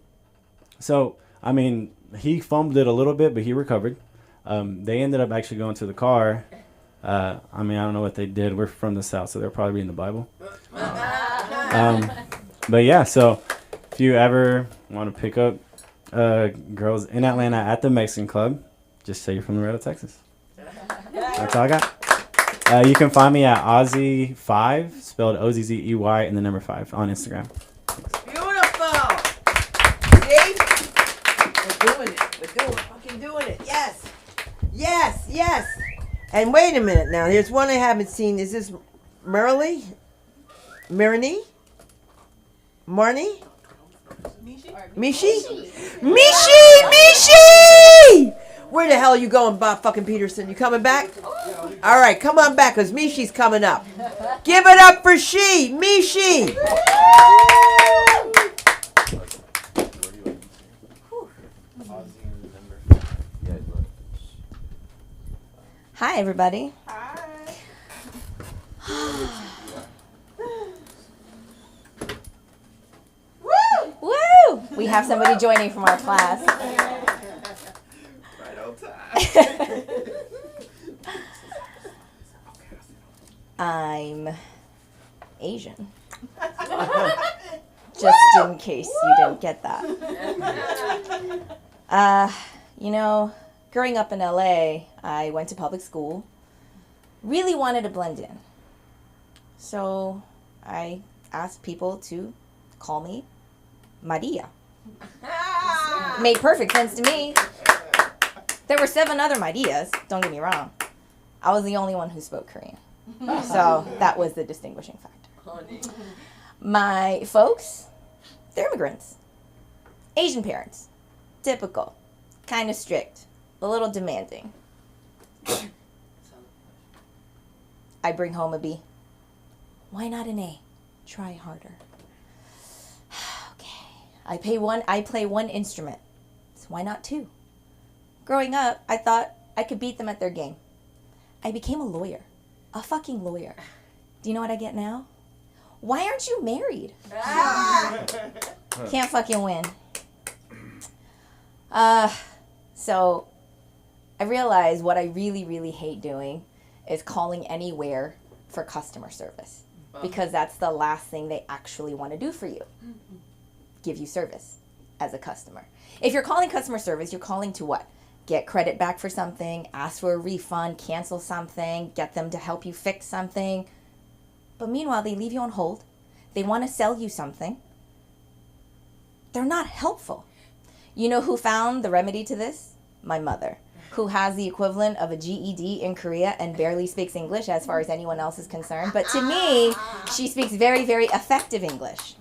So, I mean, he fumbled it a little bit, but he recovered. They ended up actually going to the car. I don't know what they did. We're from the South, so they're probably reading the Bible. But yeah, so if you ever want to pick up girls in Atlanta at the Mexican club, just say you're from Loretto, Texas. That's all I got. You can find me at Ozzy5, spelled Ozzey and the number 5 on Instagram. Beautiful. See? We're doing it. We're fucking doing it. Yes. Yes, yes. And wait a minute now. There's one I haven't seen. Is this Merly? Marini? Marnie? Mishi? Mishi! Where the hell are you going, Bob fucking Peterson? You coming back? All right, come on back, because Mishi's coming up. Give it up for Mishi! Hi, everybody. Woo! We have somebody joining from our class. Right on time. I'm Asian. Just in case you didn't get that. Growing up in LA, I went to public school. Really wanted to blend in. So I asked people to call me Maria. Made perfect sense to me. There were 7 other Marias, don't get me wrong. I was the only one who spoke Korean. So that was the distinguishing factor. My folks, they're immigrants. Asian parents. Typical. Kind of strict. A little demanding. I bring home a B. Why not an A? Try harder. Okay. I play one instrument. So why not 2? Growing up, I thought I could beat them at their game. I became a lawyer. A fucking lawyer. Do you know what I get now? Why aren't you married? Can't fucking win. So I realized what I really, really hate doing is calling anywhere for customer service. Because that's the last thing they actually want to do for you. Give you service as a customer. If you're calling customer service, you're calling to what? Get credit back for something, ask for a refund, cancel something, get them to help you fix something. But meanwhile, they leave you on hold. They want to sell you something. They're not helpful. You know who found the remedy to this? My mother, who has the equivalent of a GED in Korea and barely speaks English as far as anyone else is concerned. But to me, she speaks very, very effective English.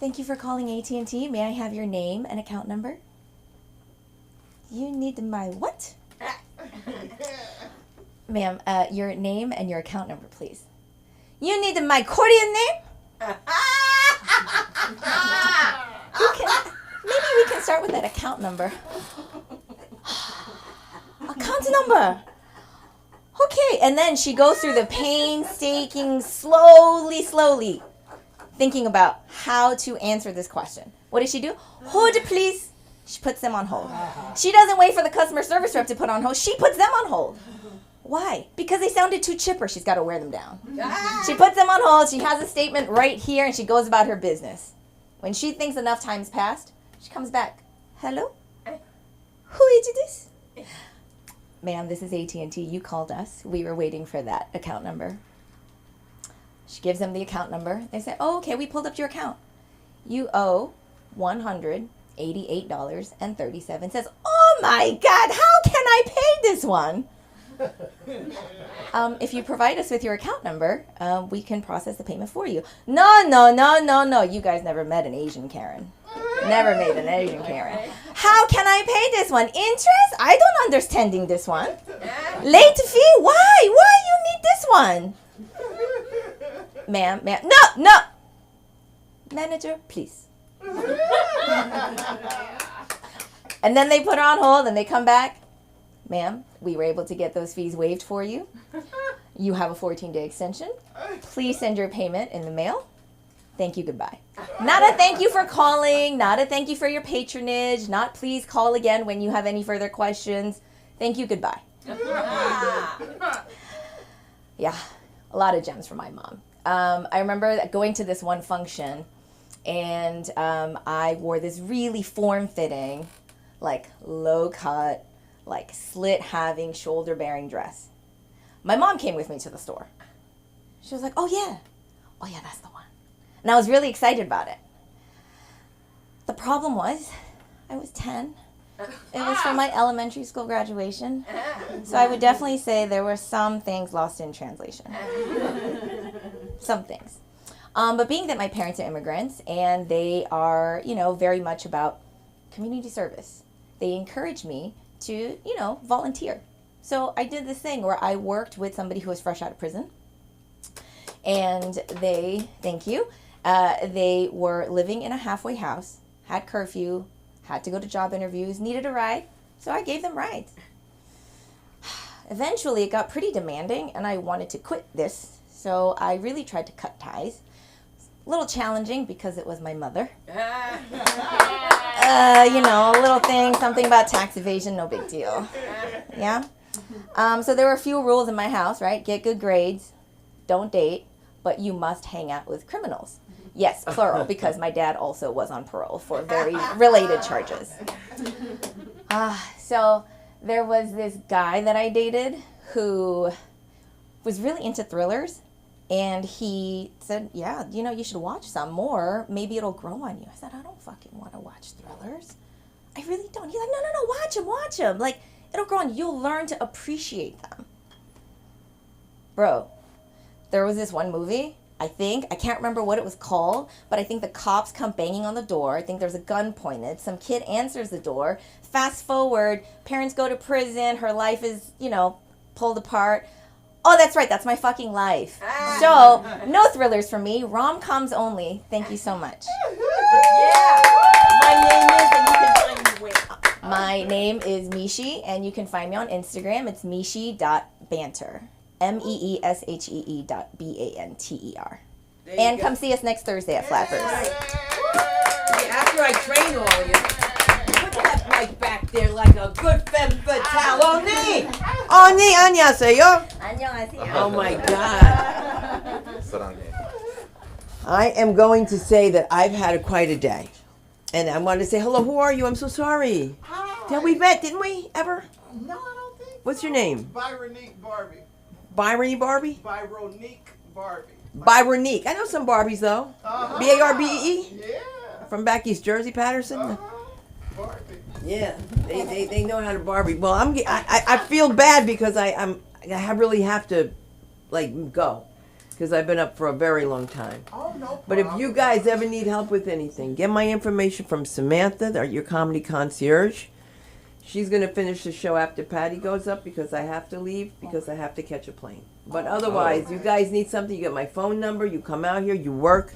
Thank you for calling AT&T. May I have your name and account number? You need my what? Ma'am, your name and your account number, please. You need my Korean name? Maybe we can start with that account number. Account number. Okay, and then she goes through the painstaking, slowly, thinking about how to answer this question. What does she do? Hold, please. She puts them on hold. She doesn't wait for the customer service rep to put on hold. She puts them on hold. Why? Because they sounded too chipper. She's got to wear them down. She puts them on hold. She has a statement right here, and she goes about her business. When she thinks enough time's passed, she comes back. Hello? Who is this? Ma'am, this is AT&T. You called us. We were waiting for that account number. She gives them the account number. They say, oh, okay, we pulled up your account. You owe $188.37. Oh my God, how can I pay this one? If you provide us with your account number, we can process the payment for you. No. You guys never met an Asian Karen. Never made an Asian Karen. How can I pay this one? Interest? I don't understanding this one. Late fee? Why? Why you need this one? Ma'am. No. Manager, please. And then they put her on hold and they come back. Ma'am, we were able to get those fees waived for you. You have a 14-day extension. Please send your payment in the mail. Thank you, goodbye. Not a thank you for calling, not a thank you for your patronage, not please call again when you have any further questions. Thank you, goodbye. Yeah, a lot of gems from my mom. I remember going to this one function, and I wore this really form-fitting, like low-cut, like slit-having, shoulder-bearing dress. My mom came with me to the store. She was like, oh yeah, that's the one. And I was really excited about it. The problem was, I was 10. It was for my elementary school graduation. So I would definitely say there were some things lost in translation. Some things. But being that my parents are immigrants and they are, very much about community service, they encouraged me to, volunteer. So I did this thing where I worked with somebody who was fresh out of prison. And they were living in a halfway house, had curfew, had to go to job interviews, needed a ride, so I gave them rides. Eventually, it got pretty demanding, and I wanted to quit this, so I really tried to cut ties. A little challenging because it was my mother. A little thing, something about tax evasion, no big deal. Yeah? So there were a few rules in my house, right? Get good grades, don't date, but you must hang out with criminals. Yes, plural, because my dad also was on parole for very related charges. So there was this guy that I dated who was really into thrillers, and he said, yeah, you should watch some more. Maybe it'll grow on you. I said, I don't fucking want to watch thrillers. I really don't. He's like, no, watch them. Like, it'll grow on you. You'll learn to appreciate them. Bro, there was this one movie, I can't remember what it was called, but I think the cops come banging on the door. I think there's a gun pointed. Some kid answers the door. Fast forward, parents go to prison. Her life is, pulled apart. Oh, that's right. That's my fucking life. So, no thrillers for me. Rom-coms only. Thank you so much. My name is Mishi, and you can find me on Instagram. It's mishi.banter. MEESHEE.BANTER. And come see us next Thursday at Flappers. After I train all of you, put that mic back there like a good femme fatale. Oni, 안녕하세요. Oh my God. I am going to say that I've had quite a day. And I wanted to say, hello, who are you? I'm so sorry. Hi. Yeah, we met, didn't we, ever? No, I don't think. What's your name? Byronique Barbie. Byronique Barbie? Byronique Barbie. Byronique. I know some Barbies, though. Barbee? Yeah. From back East Jersey, Patterson? Barbie. Yeah, they know how to Barbie. Well, I feel bad because I really have to, go. Because I've been up for a very long time. Oh, no problem. But if you guys ever need help with anything, get my information from Samantha, your comedy concierge. She's going to finish the show after Patty goes up because I have to leave because I have to catch a plane. But otherwise, you guys need something, you get my phone number, you come out here, you work.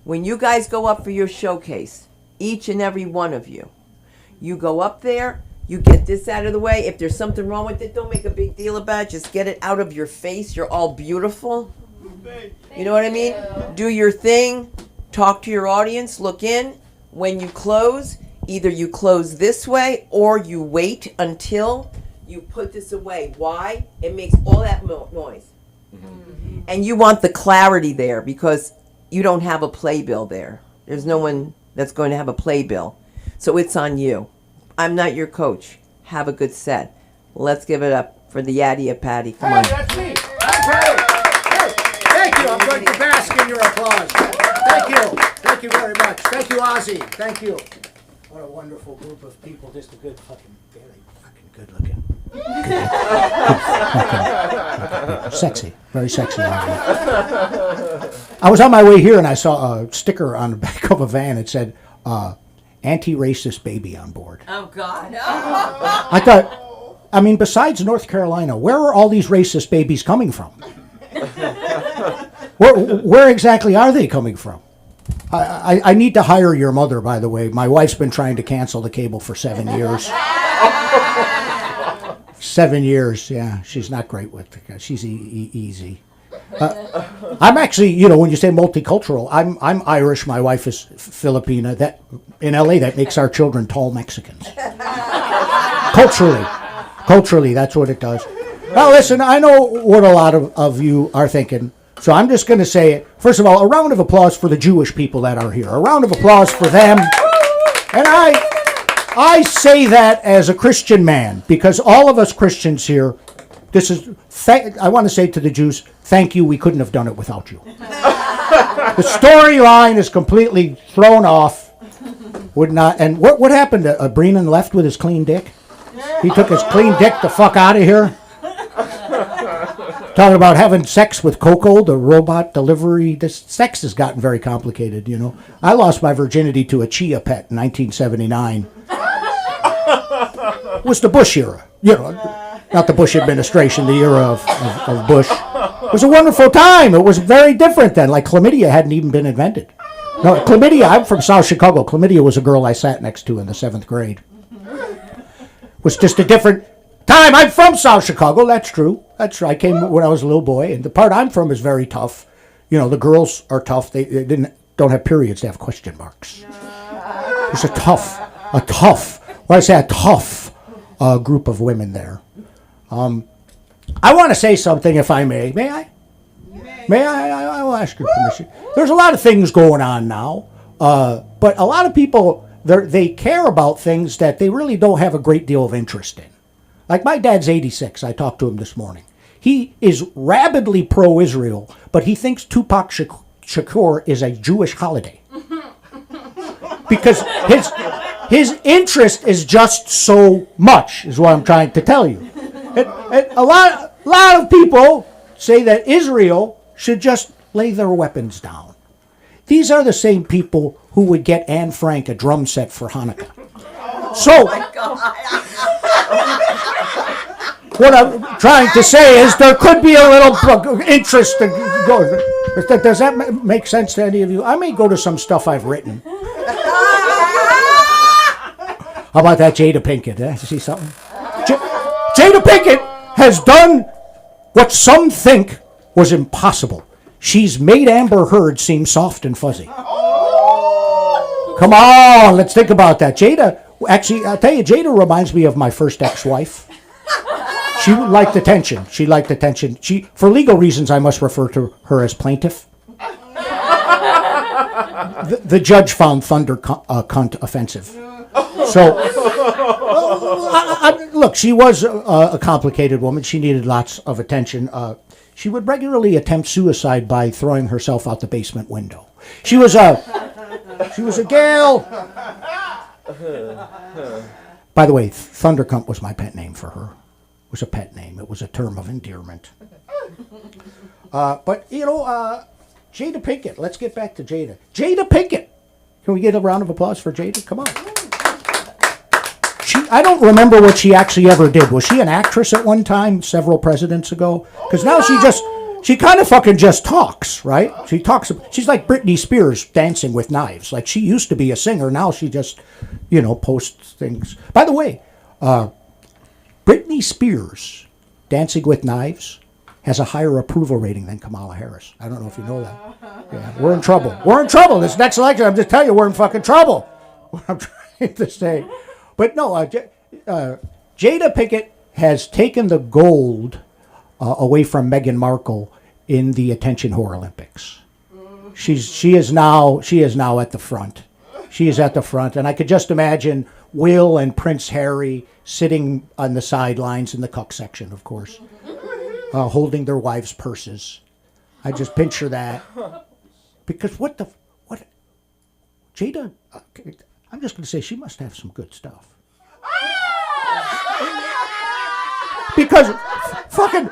When you guys go up for your showcase, each and every one of you, you go up there, you get this out of the way. If there's something wrong with it, don't make a big deal about it. Just get it out of your face. You're all beautiful. You know what I mean? Do your thing. Talk to your audience. Look in. When you close, either you close this way or you wait until you put this away. Why? It makes all that noise. Mm-hmm. And you want the clarity there because you don't have a playbill there. There's no one that's going to have a playbill. So it's on you. I'm not your coach. Have a good set. Let's give it up for the Yaddy of Patty. Come on. That's me. I'm Patty. Hey, thank you. I'm going to bask in your applause. Thank you. Thank you very much. Thank you, Ozzy. Thank you. What a wonderful group of people. Just a good fucking, very fucking good looking. Sexy. Very sexy. I was on my way here and I saw a sticker on the back of a van. It said, anti-racist baby on board. Oh, God. I thought, besides North Carolina, where are all these racist babies coming from? Where exactly are they coming from? I need to hire your mother, by the way. My wife's been trying to cancel the cable for 7 years. 7 years, yeah. She's not great with it. She's easy. I'm actually, when you say multicultural, I'm Irish. My wife is Filipina. That in LA, that makes our children tall Mexicans. Culturally, that's what it does. Now, listen, I know what a lot of you are thinking, so I'm just going to say it. First of all, a round of applause for the Jewish people that are here. A round of applause for them. And I say that as a Christian man, because all of us Christians here, This is. I want to say to the Jews, thank you. We couldn't have done it without you. The storyline is completely thrown off. Would not. And what happened? Brennan left with his clean dick. He took his clean dick the fuck out of here. Talking about having sex with Coco, the robot delivery. This sex has gotten very complicated, you know. I lost my virginity to a chia pet in 1979. It was the Bush era, you know, not the Bush administration, the era of Bush. It was a wonderful time. It was very different then. Like chlamydia hadn't even been invented. No, chlamydia. I'm from South Chicago. Chlamydia was a girl I sat next to in the 7th grade. It was just a different time. I'm from South Chicago. That's true. That's true. I came when I was a little boy, and the part I'm from is very tough. You know, the girls are tough. They don't have periods. They have question marks. It's a tough. When I say a tough group of women there. I want to say something, if I may. May I? May I? I will ask your permission. There's a lot of things going on now, but a lot of people they care about things that they really don't have a great deal of interest in. Like my dad's 86. I talked to him this morning. He is rabidly pro-Israel, but he thinks Tupac Shakur is a Jewish holiday. Because his interest is just so much, is what I'm trying to tell you. And a lot of people say that Israel should just lay their weapons down. These are the same people who would get Anne Frank a drum set for Hanukkah. So, what I'm trying to say is there could be a little interest to go. Does that make sense to any of you? I may go to some stuff I've written. How about that Jada Pinkett? You see something? Jada Pinkett has done what some think was impossible. She's made Amber Heard seem soft and fuzzy. Come on, let's think about that. Jada, actually, I'll tell you, Jada reminds me of my first ex-wife. She liked attention. For legal reasons, I must refer to her as plaintiff. The judge found thunder cunt offensive. So, look, she was a complicated woman. She needed lots of attention. She would regularly attempt suicide by throwing herself out the basement window. She was a gal. By the way, Thundercunt was my pet name for her. It was a pet name. It was a term of endearment. But, you know, Jada Pinkett. Let's get back to Jada. Jada Pinkett. Can we get a round of applause for Jada? Come on. I don't remember what she actually ever did. Was she an actress at one time, several presidents ago? Because now she kind of fucking just talks, right? She talks. She's like Britney Spears dancing with knives. Like she used to be a singer. Now she just, you know, posts things. By the way, Britney Spears dancing with knives has a higher approval rating than Kamala Harris. I don't know if you know that. Yeah, we're in trouble. We're in trouble. This next election, I'm just telling you, we're in fucking trouble. What I'm trying to say. But no, Jada Pinkett has taken the gold away from Meghan Markle in the attention whore Olympics. She is now at the front. She is at the front, and I could just imagine Will and Prince Harry sitting on the sidelines in the cuck section, of course, holding their wives' purses. I just picture that because what Jada. I'm just going to say she must have some good stuff. Because fucking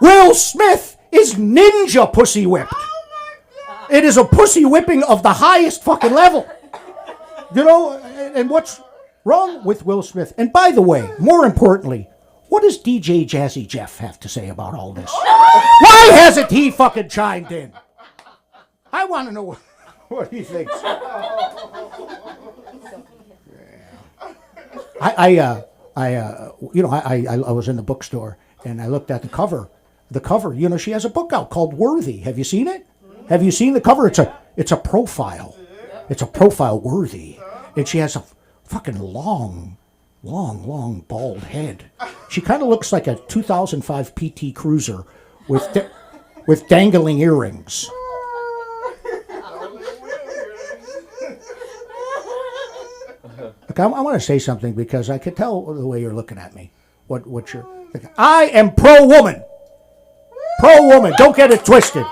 Will Smith is ninja pussy whipped. It is a pussy whipping of the highest fucking level. You know, and what's wrong with Will Smith? And by the way, more importantly, what does DJ Jazzy Jeff have to say about all this? Why hasn't he fucking chimed in? I want to know what he thinks. I was in the bookstore and I looked at the cover. The cover, you know, she has a book out called Worthy. Have you seen it? Have you seen the cover? It's a profile. It's a profile, Worthy, and she has a fucking long bald head. She kind of looks like a 2005 PT Cruiser with dangling earrings. Look, I want to say something because I could tell the way you're looking at me. What you're thinking. I am pro-woman. Pro-woman. Don't get it twisted.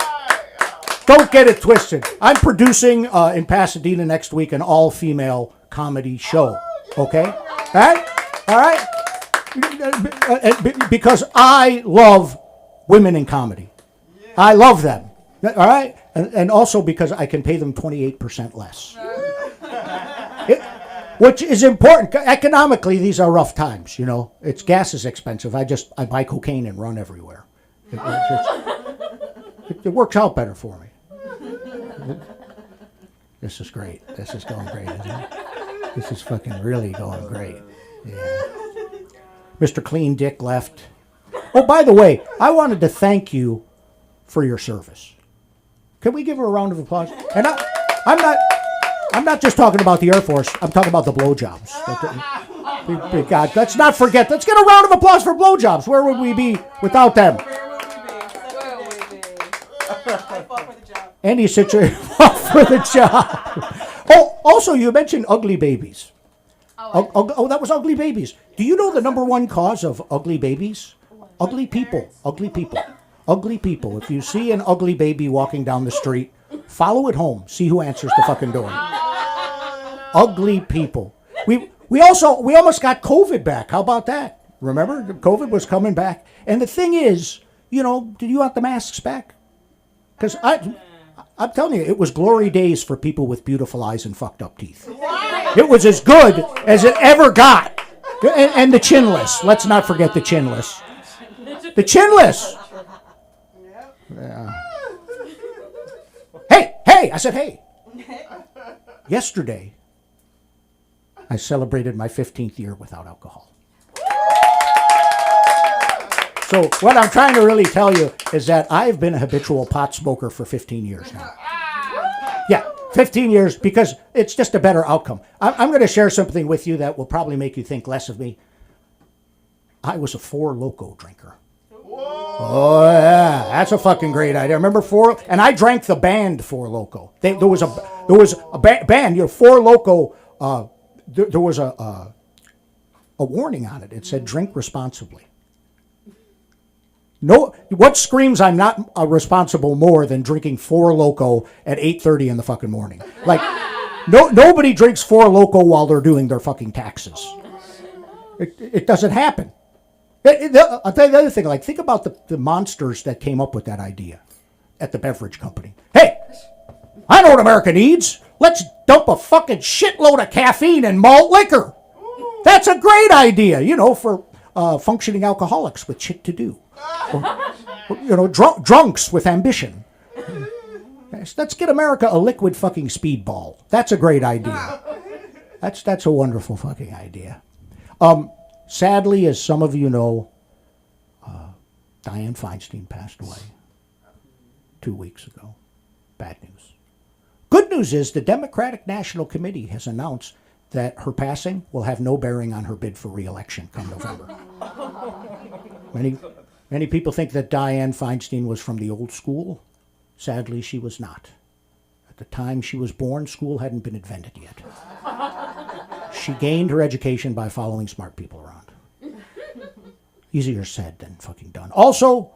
Don't get it twisted. I'm producing in Pasadena next week an all-female comedy show. Okay? All right? All right? Because I love women in comedy. I love them. All right? And also because I can pay them 28% less. Which is important. Economically, these are rough times, you know. Gas is expensive. I buy cocaine and run everywhere. It works out better for me. This is great. This is going great, isn't it? This is fucking really going great. Yeah. Mr. Clean Dick left. Oh, by the way, I wanted to thank you for your service. Can we give her a round of applause? And I'm not just talking about the Air Force. I'm talking about the blowjobs. God, let's not forget. Let's get a round of applause for blowjobs. Where would we be without them? Any situation for the job. Oh, also, you mentioned ugly babies. Oh, that was ugly babies. Do you know the number one cause of ugly babies? Ugly people. Ugly people. Ugly people. If you see an ugly baby walking down the street, follow it home. See who answers the fucking door. Ugly people. We almost got COVID back. How about that? Remember? COVID was coming back. And the thing is, you know, do you want the masks back? Because I'm telling you, it was glory days for people with beautiful eyes and fucked up teeth. It was as good as it ever got. And the chinless. Let's not forget the chinless. The chinless. Yeah. Hey, I said hey. Yesterday, I celebrated my 15th year without alcohol. So what I'm trying to really tell you is that I've been a habitual pot smoker for 15 years now. Yeah, 15 years because it's just a better outcome. I'm going to share something with you that will probably make you think less of me. I was a Four Loko drinker. Oh yeah, that's a fucking great idea. Remember and I drank the band Four Loko. There was a band, you know, Four Loko. There was a warning on it. It said drink responsibly. No, what screams I'm not responsible more than drinking Four Loko at 8:30 in the fucking morning? Like, nobody drinks Four Loko while they're doing their fucking taxes. It doesn't happen. I'll tell you the other thing. Like, think about the monsters that came up with that idea at the beverage company. Hey, I know what America needs. Let's dump a fucking shitload of caffeine in malt liquor. That's a great idea, you know, for functioning alcoholics with shit to do. Or, you know, drunks with ambition. Let's get America a liquid fucking speedball. That's a great idea. That's a wonderful fucking idea. Sadly, as some of you know, Dianne Feinstein passed away 2 weeks ago. Bad news. Good news is the Democratic National Committee has announced that her passing will have no bearing on her bid for re-election come November. Many people think that Dianne Feinstein was from the old school. Sadly, she was not. At the time she was born, school hadn't been invented yet. She gained her education by following smart people around. Easier said than fucking done. Also,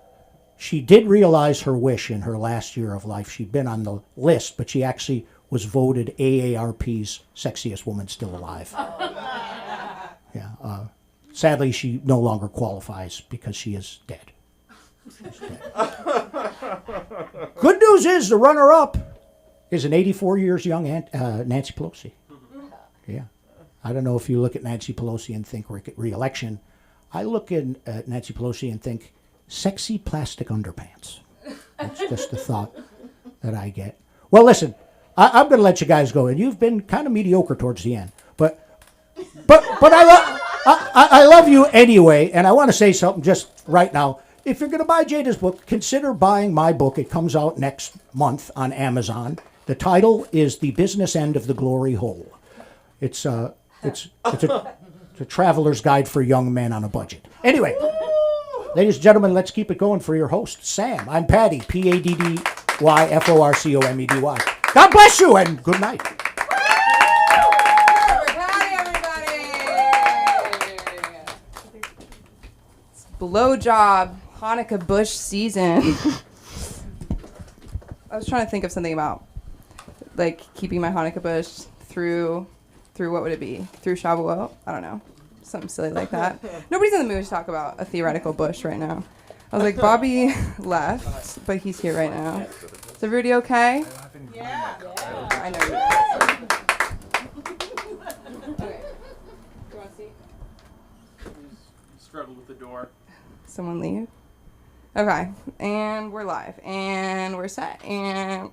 she did realize her wish in her last year of life. She'd been on the list, but she actually was voted AARP's sexiest woman still alive. Yeah. Sadly, she no longer qualifies because she is dead. She's dead. Good news is the runner-up is an 84 years young Nancy Pelosi. Yeah. I don't know if you look at Nancy Pelosi and think re-election. I look at Nancy Pelosi and think sexy plastic underpants. That's just the thought that I get. Well, listen, I'm going to let you guys go, and you've been kind of mediocre towards the end, but I love you anyway, and I want to say something just right now. If you're going to buy Jada's book, consider buying my book. It comes out next month on Amazon. The title is The Business End of the Glory Hole. It's a traveler's guide for young men on a budget. Anyway, ladies and gentlemen, let's keep it going for your host, Sam. I'm Patty, PADDYFORCOMEDY. God bless you and good night. Everybody, blowjob Hanukkah bush season. I was trying to think of something about like keeping my Hanukkah bush through what would it be? Through Shavuot? I don't know. Something silly like that. Nobody's in the mood to talk about a theoretical bush right now. I was like, Bobby left, but he's here right now. Is everybody okay? Yeah. I know you guys. Okay. Do you want a seat? Struggle with the door. Someone leave. Okay, and we're live, and we're set, and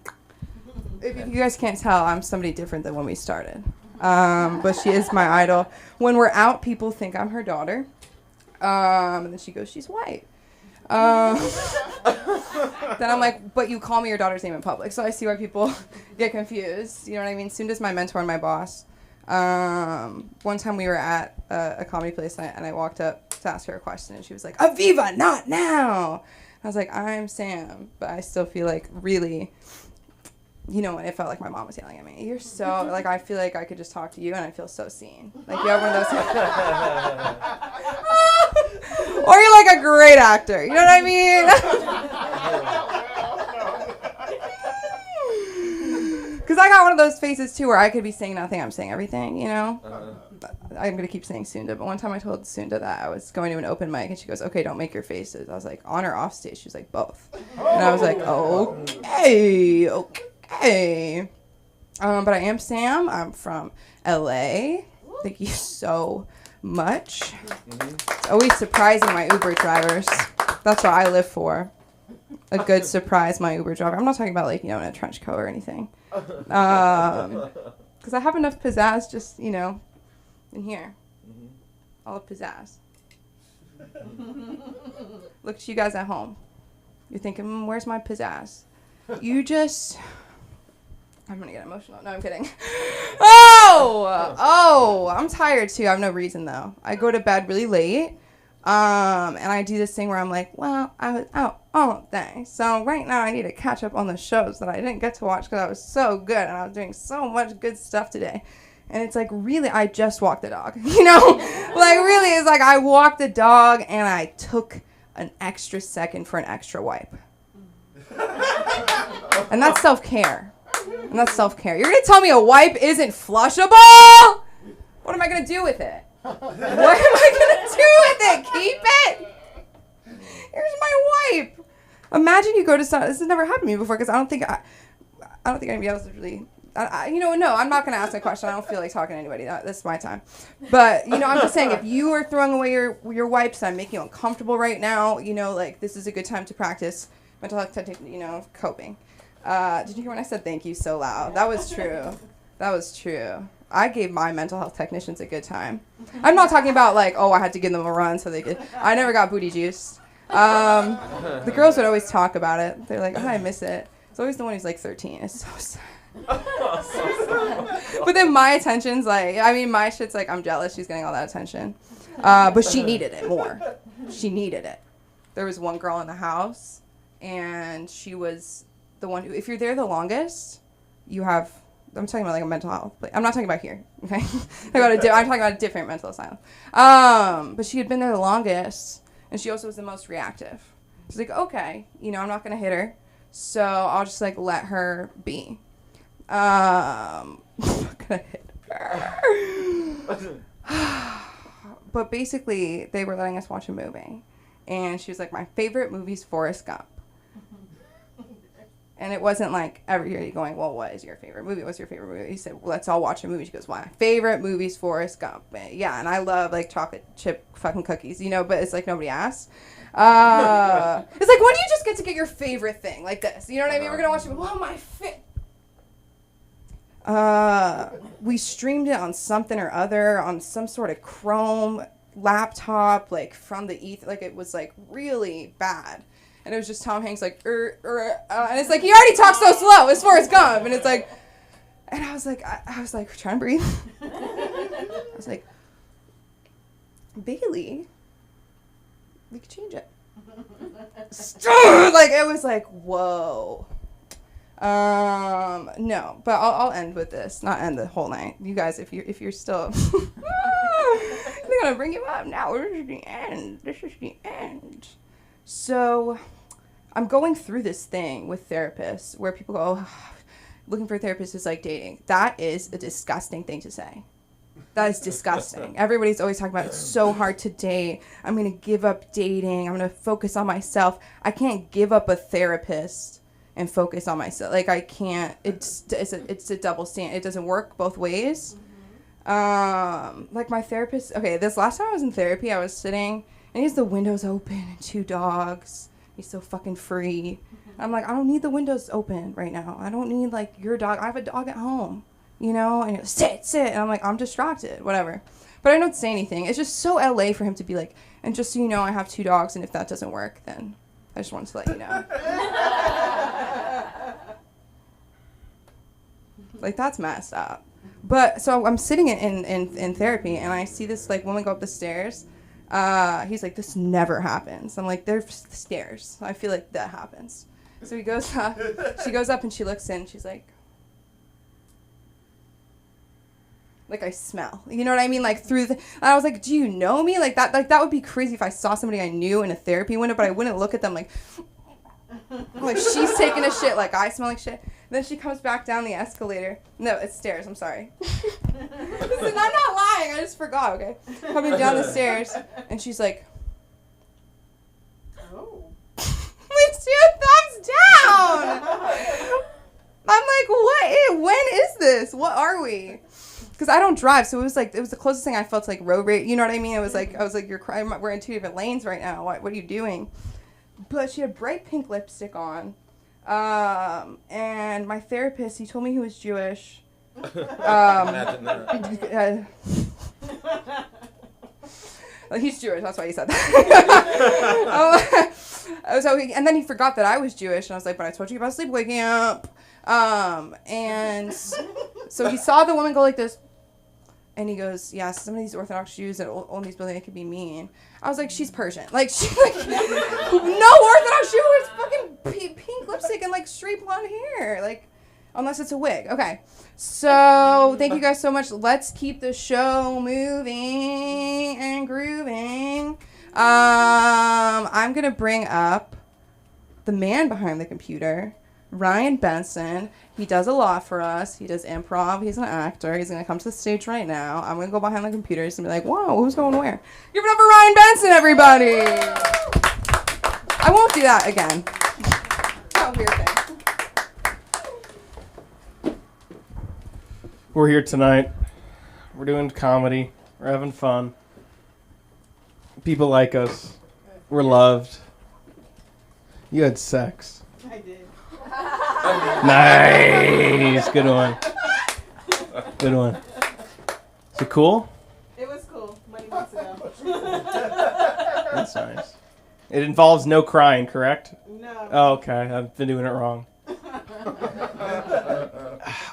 if you guys can't tell, I'm somebody different than when we started. But she is my idol. When we're out, people think I'm her daughter, and then she goes, she's white. Then I'm like, but you call me your daughter's name in public, so I see why people get confused. You know what I mean? Sunda's my mentor and my boss. One time we were at a comedy place, and I walked up to ask her a question, and she was like, Aviva, not now. I was like, I'm Sam, but I still feel like really, you know, it felt like my mom was yelling at me. You're so, like, I feel like I could just talk to you, and I feel so seen. Like, you have one of those. Or you're like a great actor. You know what I mean? Because I got one of those faces, too, where I could be saying nothing, I'm saying everything, you know? I'm going to keep saying Sunda, but one time I told Sunda that I was going to an open mic, and she goes, okay, don't make your faces. I was like, on or off stage? She was like, both. And I was like, okay. But I am Sam. I'm from LA. Thank you so much. It's always surprising my Uber drivers. That's what I live for. A good surprise, my Uber driver. I'm not talking about, like, you know, in a trench coat or anything. Because I have enough pizzazz just, you know, in here. All the pizzazz. Look at you guys at home. You're thinking, where's my pizzazz? You just... I'm going to get emotional. No, I'm kidding. Oh, I'm tired, too. I have no reason, though. I go to bed really late. And I do this thing where I'm like, well, I was out all day. So right now I need to catch up on the shows that I didn't get to watch because I was so good and I was doing so much good stuff today. And it's like, really, I just walked the dog, you know? Like, really, it's like I walked the dog and I took an extra second for an extra wipe. And that's self-care. And that's self-care. You're going to tell me a wipe isn't flushable? What am I going to do with it? What am I going to do with it? Keep it? Here's my wipe. Imagine you go to this has never happened to me before because I don't think anybody else is really... you know, no, I'm not going to ask a question. I don't feel like talking to anybody. This is my time. But, you know, I'm just saying, if you are throwing away your wipes, I'm making you uncomfortable right now, you know, like, this is a good time to practice mental health technique, you know, coping. Did you hear when I said thank you so loud? That was true. That was true. I gave my mental health technicians a good time. I'm not talking about, like, oh, I had to give them a run so they could... I never got booty juiced. The girls would always talk about it. They're like, oh, I miss it. It's always the one who's, like, 13. It's so sad. But then my attention's like, I mean, my shit's like, I'm jealous she's getting all that attention. But she needed it more. She needed it. There was one girl in the house, and she was the one who, if you're there the longest, you have, I'm talking about like a mental health, but I'm not talking about here, okay? I'm talking about a different mental asylum. But she had been there the longest, and she also was the most reactive. She's like, okay, you know, I'm not going to hit her, so I'll just like let her be. I'm not gonna hit her. But basically, they were letting us watch a movie. And she was like, my favorite movie's Forrest Gump. And it wasn't like every year going, well, what is your favorite movie? What's your favorite movie? He said, well, let's all watch a movie. She goes, well, my favorite movie's Forrest Gump. Yeah, and I love like chocolate chip fucking cookies, you know, but it's like nobody asked. It's like, when do you just get to get your favorite thing like this? You know what I mean? We're going to watch it. Well, my we streamed it on something or other on some sort of Chrome laptop, like from the ether, like it was like really bad, and it was just Tom Hanks like, and it's like he already talks so slow as Forrest Gump, and it's like, and I was like, trying to breathe. I was like, Bailey, we could change it. Like it was like, whoa. No, but I'll end with this. Not end the whole night. You guys, if you're still, I think gonna bring you up now. This is the end. This is the end. So, I'm going through this thing with therapists where people go, oh, looking for a therapist is like dating. That is a disgusting thing to say. That is disgusting. Everybody's always talking about it's so hard to date. I'm going to give up dating. I'm going to focus on myself. I can't give up a therapist and focus on myself. Like, I can't. It's a double standard. It doesn't work both ways. Like, my therapist. Okay, this last time I was in therapy, I was sitting, and he has the windows open and 2 dogs. He's so fucking free. I'm like, I don't need the windows open right now. I don't need, like, your dog. I have a dog at home. You know, and he goes, sit. And I'm like, I'm distracted, whatever. But I don't say anything. It's just so LA for him to be like, and just so you know, I have 2 dogs, and if that doesn't work, then I just wanted to let you know. Like, that's messed up. But, so I'm sitting in therapy, and I see this, like, woman go up the stairs. He's like, this never happens. I'm like, there's stairs. I feel like that happens. So he goes up. She goes up, and she looks in. She's like I smell, you know what I mean? Like through the, I was like, do you know me? Like that would be crazy if I saw somebody I knew in a therapy window, but I wouldn't look at them like she's taking a shit, like I smell like shit. And then she comes back down the escalator. No, it's stairs. I'm sorry. Listen, I'm not lying. I just forgot. Okay, coming down the stairs, and she's like, oh, with 2 thumbs down. I'm like, what? When is this? What are we? Because I don't drive, so it was the closest thing I felt to like road rage. You know what I mean? It was like I was like, we're in 2 different lanes right now. What are you doing? But she had bright pink lipstick on, and my therapist, he told me he was Jewish. He's Jewish. That's why he said that. And then he forgot that I was Jewish, and I was like, but I told you about sleep waking up. And so he saw the woman go like this, and he goes, yeah, some of these Orthodox Jews that own these buildings, they could be mean. I was like, she's Persian. Like, she's like, no Orthodox Jew wears fucking pink lipstick and like straight blonde hair. Like, unless it's a wig. Okay. So thank you guys so much. Let's keep the show moving and grooving. I'm going to bring up the man behind the computer, Ryan Benson. He does a lot for us. He does improv. He's an actor. He's going to come to the stage right now. I'm going to go behind the computers and be like, whoa, who's going where? Give it up for Ryan Benson, everybody. I won't do that again. Oh, weird thing. We're here tonight. We're doing comedy. We're having fun. People like us. We're loved. You had sex. I did. Nice. Good one. Good one. Is it cool? It was cool. Many months ago. That's nice. It involves no crying, correct? No. Oh, okay. I've been doing it wrong.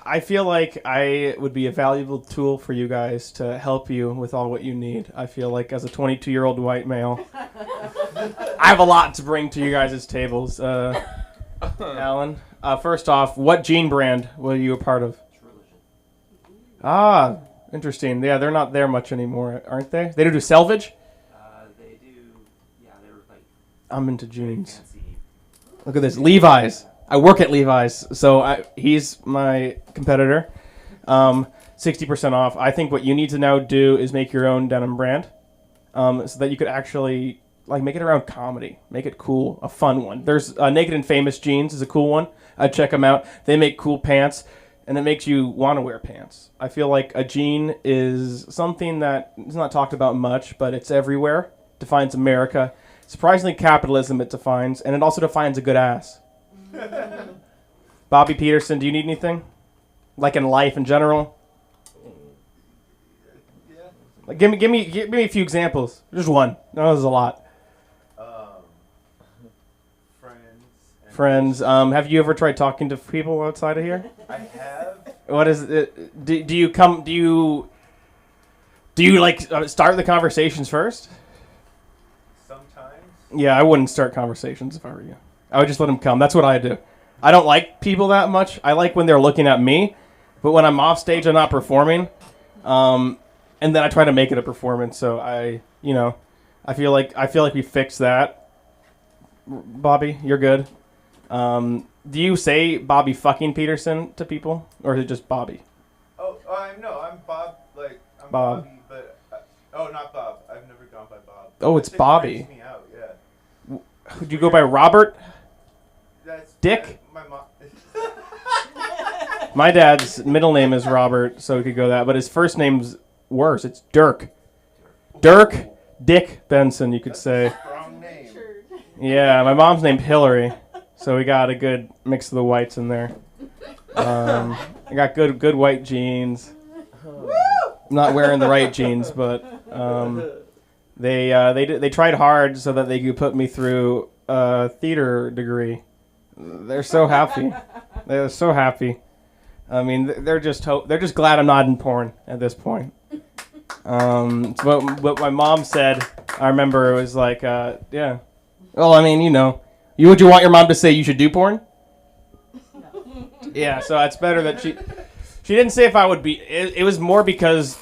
I feel like I would be a valuable tool for you guys to help you with all what you need. I feel like as a 22-year-old white male, I have a lot to bring to you guys' tables. Alan, first off, what jean brand were you a part of? Ah, interesting. Yeah, they're not there much anymore, aren't they? They do selvage? They do, yeah, they're like... I'm into jeans. Look at this, Levi's. I work at Levi's, so he's my competitor. 60% off. I think what you need to now do is make your own denim brand, so that you could actually like make it around comedy, make it cool, a fun one. There's Naked and Famous jeans is a cool one. I'd check them out. They make cool pants, and it makes you want to wear pants. I feel like a jean is something that is not talked about much, but it's everywhere. Defines America. Surprisingly, capitalism it defines, and it also defines a good ass. Bobby Peterson, do you need anything? Like in life in general? Like give me a few examples. Just one. No, there's a lot. Friends. Have you ever tried talking to people outside of here? I have. What is it? Do you like start the conversations first? Sometimes. Yeah, I wouldn't start conversations if I were you. I would just let them come. That's what I do. I don't like people that much. I like when they're looking at me, but when I'm off stage and not performing, and then I try to make it a performance. So I feel like we fixed that. Bobby, you're good. Do you say Bobby fucking Peterson to people, or is it just Bobby? Oh, no, I'm Bob. Like I'm Bob. Bobby, but not Bob. I've never gone by Bob. Oh, it's It Bobby. freaks me out, yeah. Would you go by Robert? That's Dick? My mom. My dad's middle name is Robert, so we could go that. But his first name's worse. It's Dirk. Dirk Dick Benson, you could say. Strong name. Yeah, my mom's named Hillary, so we got a good mix of the whites in there. I got good white jeans. I'm not wearing the right jeans, but they tried hard so that they could put me through a theater degree. They're so happy. They're so happy. I mean, they're just glad I'm not in porn at this point. What my mom said, I remember, it was like, yeah. Well, I mean, would you want your mom to say you should do porn? Yeah, so it's better that she didn't say if I would be. It was more because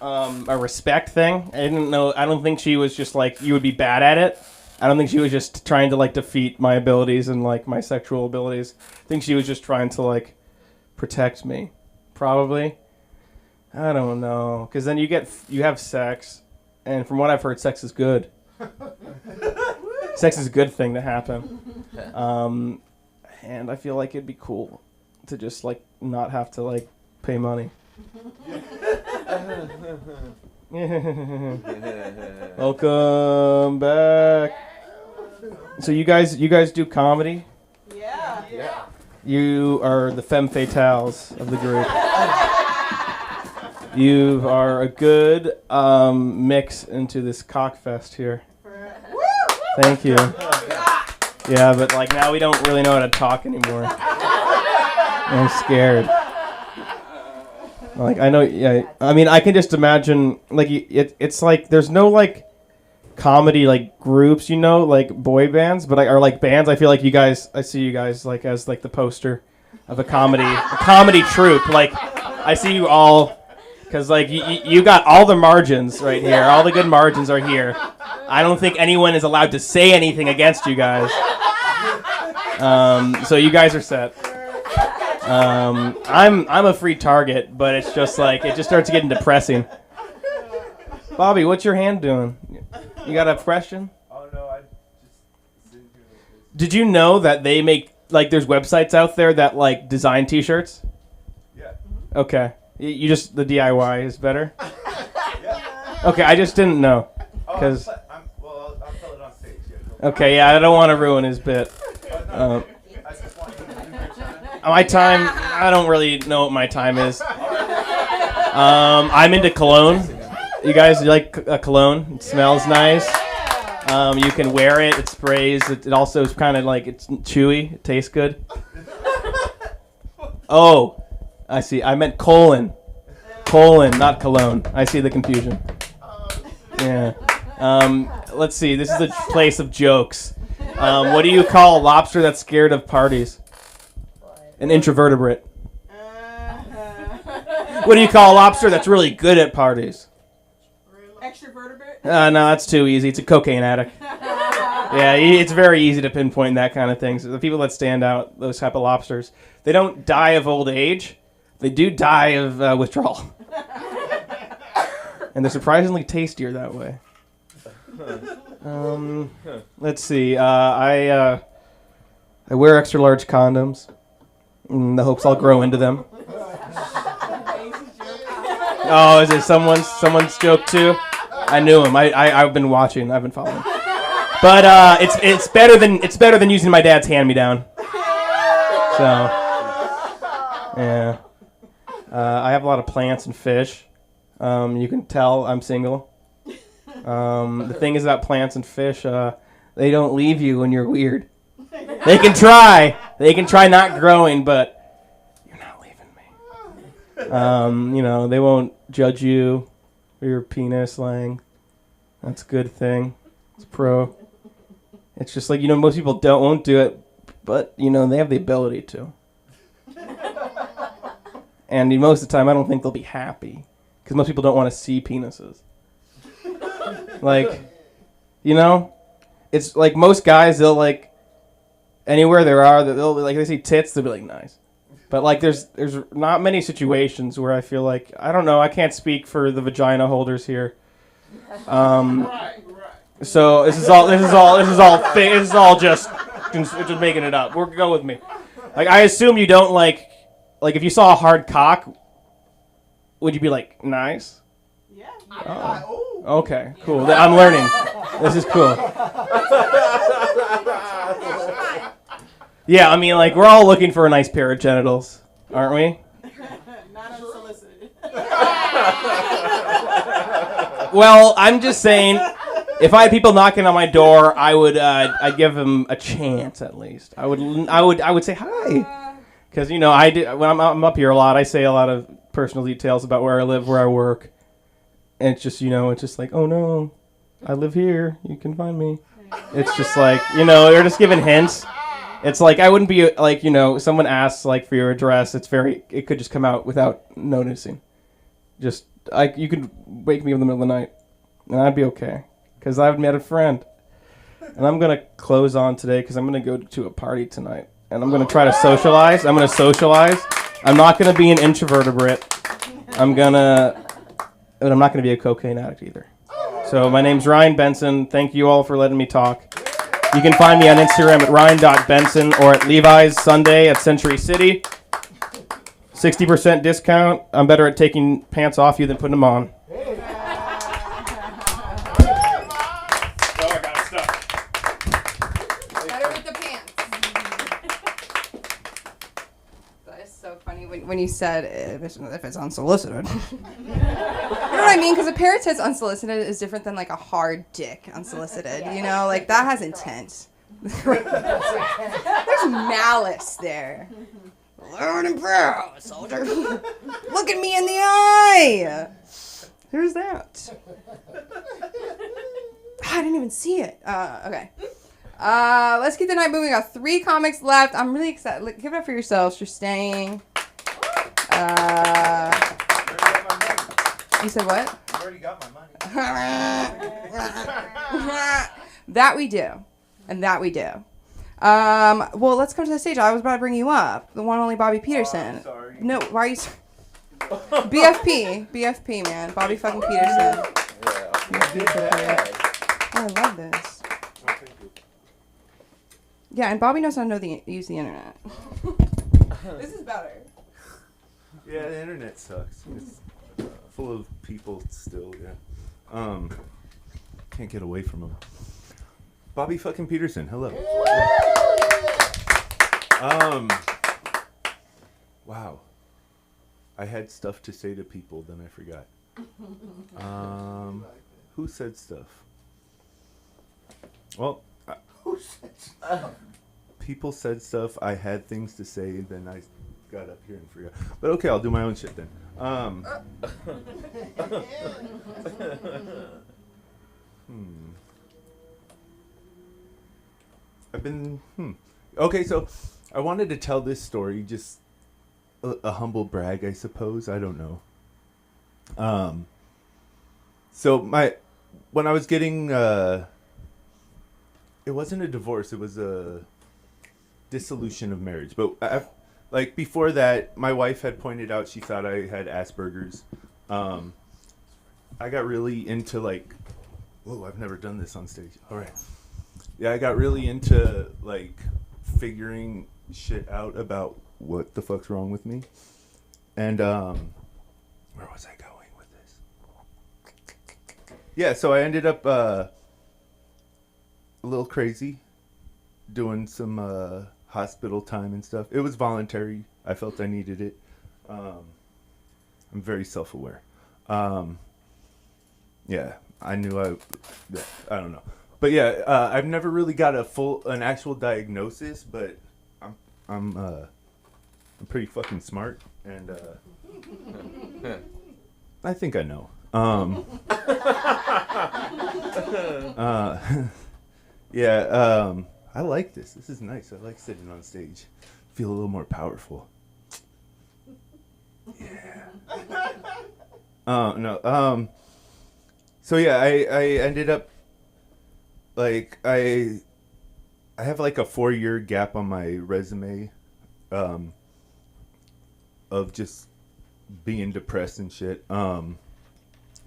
a respect thing. I don't think she was just like, you would be bad at it. I don't think she was just trying to like defeat my abilities and like my sexual abilities. I think she was just trying to like protect me, probably. I don't know, because then you have sex, and from what I've heard, sex is good. Sex is a good thing to happen, and I feel like it'd be cool to just like not have to like pay money. Welcome back. So you guys do comedy? Yeah. You are the femme fatales of the group. You are a good mix into this cockfest here. Thank you. Yeah, but like now we don't really know how to talk anymore. I'm scared. Like I know, yeah. I mean, I can just imagine like it's like there's no like comedy like groups, like boy bands, but are like bands. I feel like I see you guys like as like the poster of a comedy troupe. Like I see you all because like you got all the margins right here. All the good margins are here. I don't think anyone is allowed to say anything against you guys. So you guys are set. I'm a free target, but it's just like it just starts getting depressing. Bobby, what's your hand doing? You got a question? Oh no, I just didn't do it. Did you know that they make like there's websites out there that like design T-shirts? Yeah. Okay. You just the DIY is better. Okay, I just didn't know because. I'll tell it on stage. Okay, yeah, I don't want to ruin his bit. My time, I don't really know what my time is. I'm into cologne. You guys like a cologne? It smells nice. You can wear it. It sprays. It also is kind of like it's chewy. It tastes good. Oh, I see. I meant colon. Colon, not cologne. I see the confusion. Yeah. Let's see. This is a place of jokes. What do you call a lobster that's scared of parties? An introvertebrate. What do you call a lobster that's really good at parties? Extrovertebrate? No, that's too easy. It's a cocaine addict. Yeah, it's very easy to pinpoint that kind of thing. So the people that stand out, those type of lobsters, they don't die of old age. They do die of withdrawal. And they're surprisingly tastier that way. Let's see. I wear extra large condoms in the hopes I'll grow into them. Oh, is it someone's joke too? I knew him. I've been watching. I've been following. But it's better than using my dad's hand-me-down. So yeah. I have a lot of plants and fish. You can tell I'm single. The thing is about plants and fish, they don't leave you when you're weird. They can try. They can try not growing, but you're not leaving me. They won't judge you for your penis length. That's a good thing. It's pro. It's just like, most people won't do it, but, they have the ability to. And most of the time, I don't think they'll be happy because most people don't want to see penises. Like, you know, it's like most guys, they'll like anywhere there are, they'll like they see tits, they'll be like nice. But like there's not many situations where I feel like, I don't know, I can't speak for the vagina holders here. So this is all just making it up. Go with me. Like, I assume you don't like if you saw a hard cock, would you be like nice? Yeah. Oh. Okay, cool. I'm learning. This is cool. Yeah, I mean, like, we're all looking for a nice pair of genitals, aren't we? Not unsolicited. Well, I'm just saying, if I had people knocking on my door, I'd give them a chance at least. I would say hi, because when I'm up here a lot, I say a lot of personal details about where I live, where I work, and it's just it's just like, oh no, I live here, you can find me. It's just like they're just giving hints. It's like I wouldn't be like someone asks like for your address. It could just come out without noticing. Just you could wake me up in the middle of the night, and I'd be okay, because I've met a friend. And I'm gonna close on today because I'm gonna go to a party tonight, and I'm gonna try to socialize. I'm not gonna be an introvertebrate. But I'm not gonna be a cocaine addict either. So my name's Ryan Benson. Thank you all for letting me talk. You can find me on Instagram at ryan.benson or at Levi's Sunday at Century City. 60% discount. I'm better at taking pants off you than putting them on. Better with the pants. That is so funny when you said if it's unsolicited. You know what I mean? Because a pair of tits unsolicited is different than like a hard dick unsolicited. Like that has intent. There's malice there. Learn and proud, soldier. Look at me in the eye. Who's that? I didn't even see it. Okay. Let's keep the night moving. We got 3 comics left. I'm really excited. Give it up for yourselves for staying. You said what? I already got my money. That we do. And that we do. Well, let's come to the stage. I was about to bring you up. The one and only Bobby Peterson. I'm sorry. No, why are you... BFP, man. Bobby fucking Peterson. Oh, I love this. Yeah, and Bobby knows how to use the internet. This is better. Yeah, the internet sucks. It's full of people still, yeah. Can't get away from them. Bobby fucking Peterson, hello. Wow. I had stuff to say to people, then I forgot. Who said stuff? Well, who said stuff? People said stuff. I had things to say, then I got up here and forgot. But okay, I'll do my own shit then. Okay, so I wanted to tell this story, just a humble brag, I suppose. I don't know. So when I was getting, it wasn't a divorce, it was a dissolution of marriage. But like before that, my wife had pointed out she thought I had Asperger's. I got really into like, whoa, I've never done this on stage. All right. Yeah, I got really into like figuring shit out about what the fuck's wrong with me. And where was I going with this? Yeah, so I ended up a little crazy doing some hospital time and stuff. It was voluntary. I felt I needed it. I'm very self-aware. Yeah, I knew I don't know. But yeah, I've never really got an actual diagnosis, but I'm pretty fucking smart, and I think I know. Yeah, I like this. This is nice. I like sitting on stage. Feel a little more powerful. Yeah. No. So yeah, I ended up like I have like a 4-year gap on my resume, of just being depressed and shit.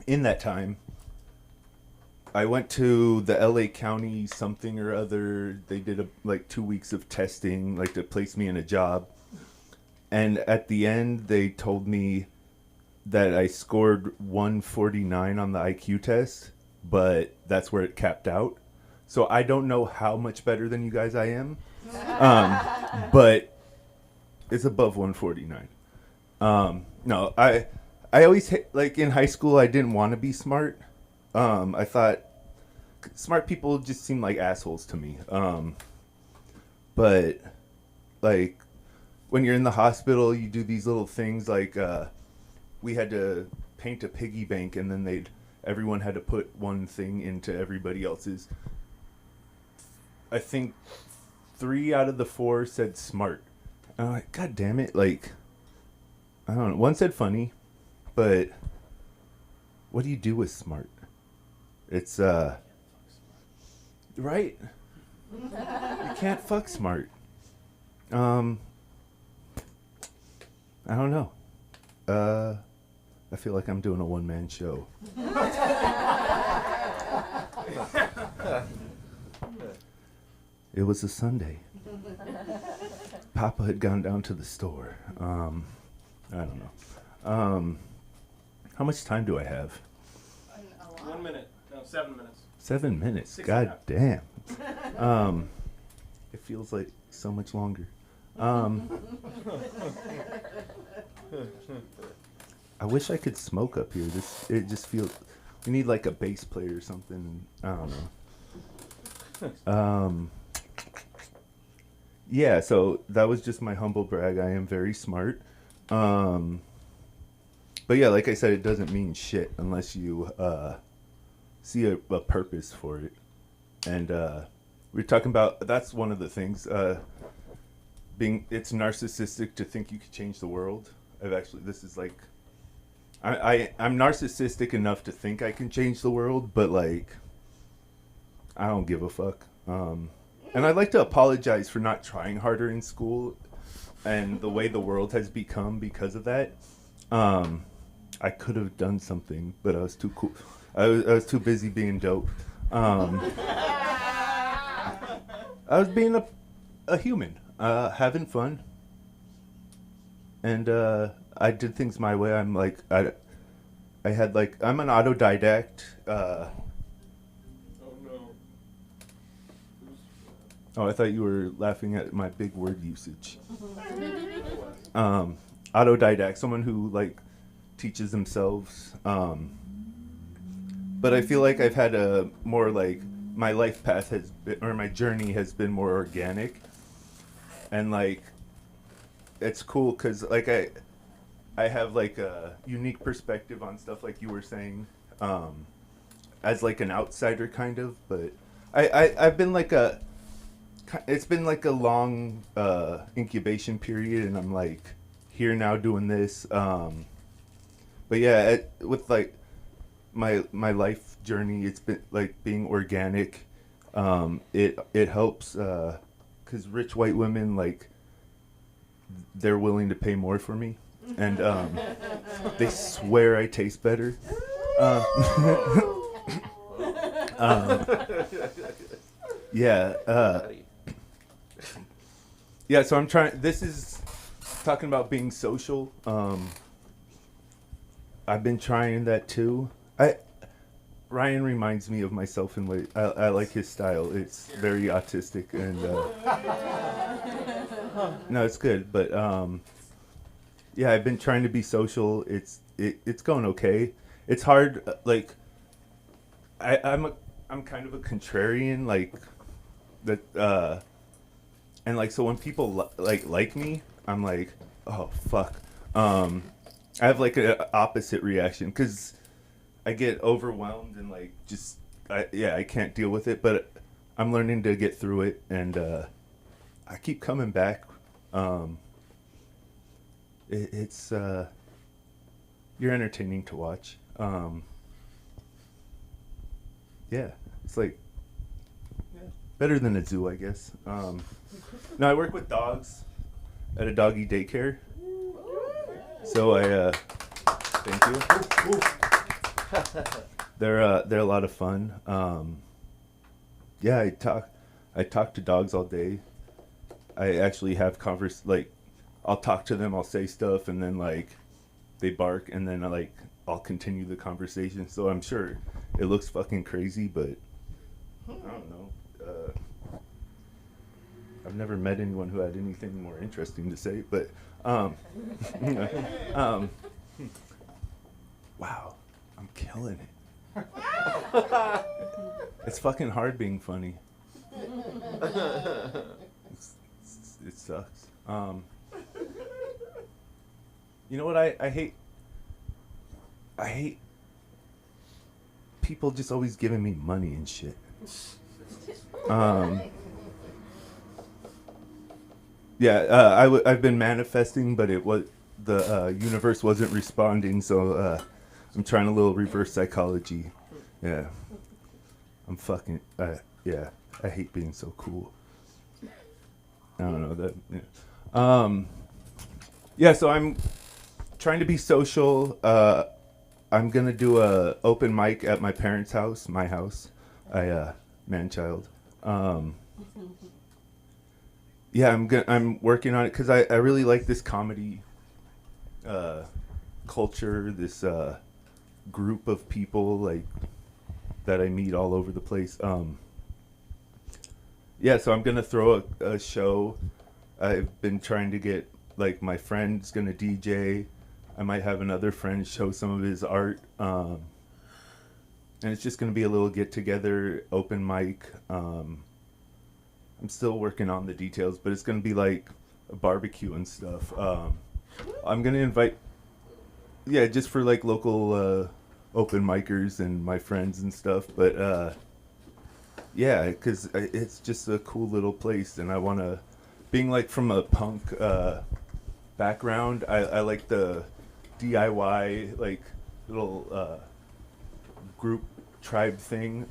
In that time, I went to the LA County something or other. They did like 2 weeks of testing, like to place me in a job. And at the end, they told me that I scored 149 on the IQ test, but that's where it capped out. So I don't know how much better than you guys I am, but it's above 149. No, I always like in high school I didn't want to be smart. I thought smart people just seem like assholes to me. But like when you're in the hospital, you do these little things like we had to paint a piggy bank, and then everyone had to put one thing into everybody else's. I think 3 out of the 4 said smart. And I'm like, God damn it! Like, I don't know. One said funny, but what do you do with smart? It's right. You can't fuck smart. I don't know. I feel like I'm doing a one-man show. It was a Sunday. Papa had gone down to the store. I don't know. How much time do I have? 1 minute. No, 7 minutes. 7 minutes. 6 God and damn. It feels like so much longer. I wish I could smoke up here. It just feels. We need like a bass player or something. I don't know. Yeah. So that was just my humble brag. I am very smart. But yeah, like I said, it doesn't mean shit unless you see a purpose for it. And we're talking about that's one of the things. It's narcissistic to think you could change the world. This is like. I'm narcissistic enough to think I can change the world, but like, I don't give a fuck. And I'd like to apologize for not trying harder in school and the way the world has become because of that. I could have done something, but I was too cool. I was too busy being dope. I was being a human, having fun. And I did things my way. I'm like, I'm an autodidact. Oh no. Oh, I thought you were laughing at my big word usage. Autodidact, someone who like teaches themselves. But I feel like I've had a more like my life path my journey has been more organic, and like it's cool because like I have like a unique perspective on stuff like you were saying, as like an outsider kind of, but I've been like it's been like a long incubation period, and I'm like here now doing this, but yeah, with like my life journey, it's been like being organic. It helps because rich white women like they're willing to pay more for me, and they swear I taste better. Yeah. Yeah. So I'm trying. This is talking about being social. I've been trying that too. Ryan reminds me of myself in way. I like his style. It's very autistic and. No, it's good, but yeah, I've been trying to be social. It's going okay. It's hard. Like I'm kind of a contrarian. Like that. And like so when people like me, I'm like, oh fuck. I have like an opposite reaction because I get overwhelmed and like just I can't deal with it. But I'm learning to get through it, and I keep coming back. It's you're entertaining to watch. Yeah, it's like better than a zoo, I guess. No, I work with dogs at a doggy daycare. So I thank you. They're a lot of fun. Yeah, I talk to dogs all day. I actually have I'll talk to them, I'll say stuff, and then like they bark, and then I'll continue the conversation. So I'm sure it looks fucking crazy, but I don't know. I've never met anyone who had anything more interesting to say, but wow, I'm killing it. It's fucking hard being funny. It sucks. You know what I hate? I hate people just always giving me money and shit. Yeah, I've been manifesting, but the universe wasn't responding, so I'm trying a little reverse psychology. Yeah, I'm fucking yeah. I hate being so cool. I don't know that. Yeah. Yeah, so I'm trying to be social. I'm gonna do a open mic at my parents' house, my house. Man-child. Yeah, I'm working on it because I really like this comedy culture, this group of people like that I meet all over the place. Yeah, so I'm gonna throw a show. I've been trying to get like my friend's gonna DJ. I might have another friend show some of his art. And it's just gonna be a little get together, open mic. I'm still working on the details, but it's gonna be like a barbecue and stuff. I'm gonna invite, yeah, just for like local open micers and my friends and stuff. But yeah, because it's just a cool little place, and I wanna, being like from a punk background, I like the DIY like little group tribe thing.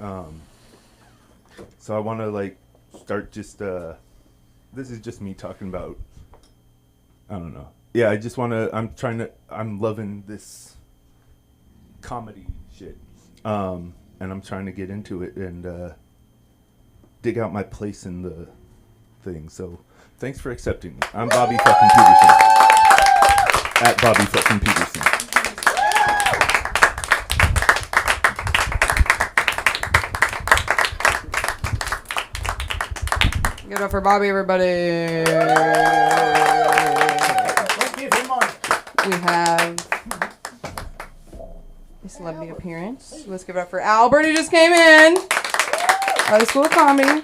So I wanna like start just this is just me talking about, I don't know. Yeah, I just want to, I'm loving this comedy shit. And I'm trying to get into it and dig out my place in the thing. So thanks for accepting me. I'm Bobby fucking Peterson. At Bobby fucking Peterson. Give it up for Bobby, everybody. We have a celebrity appearance. Let's give it up for Albert, who just came in. Out of School of Comedy.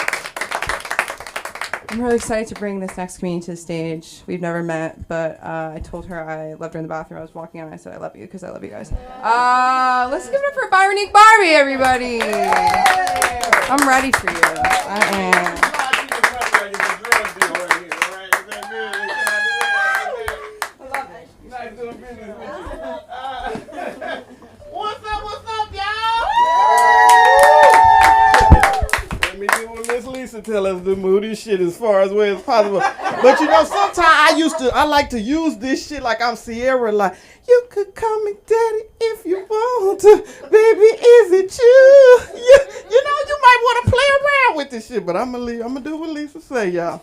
I'm really excited to bring this next comedian to the stage. We've never met, but I told her I loved her in the bathroom. I was walking out and I said, I love you, because I love you guys. Let's give it up for Byronique Barbie, everybody. I'm ready for you. I am. Tell us to move this shit as far away as possible. But you know, sometimes I like to use this shit like I'm Sierra, like, you could call me daddy if you want to. Baby, is it you? You know, you might want to play around with this shit, but I'm gonna do what Lisa say, y'all.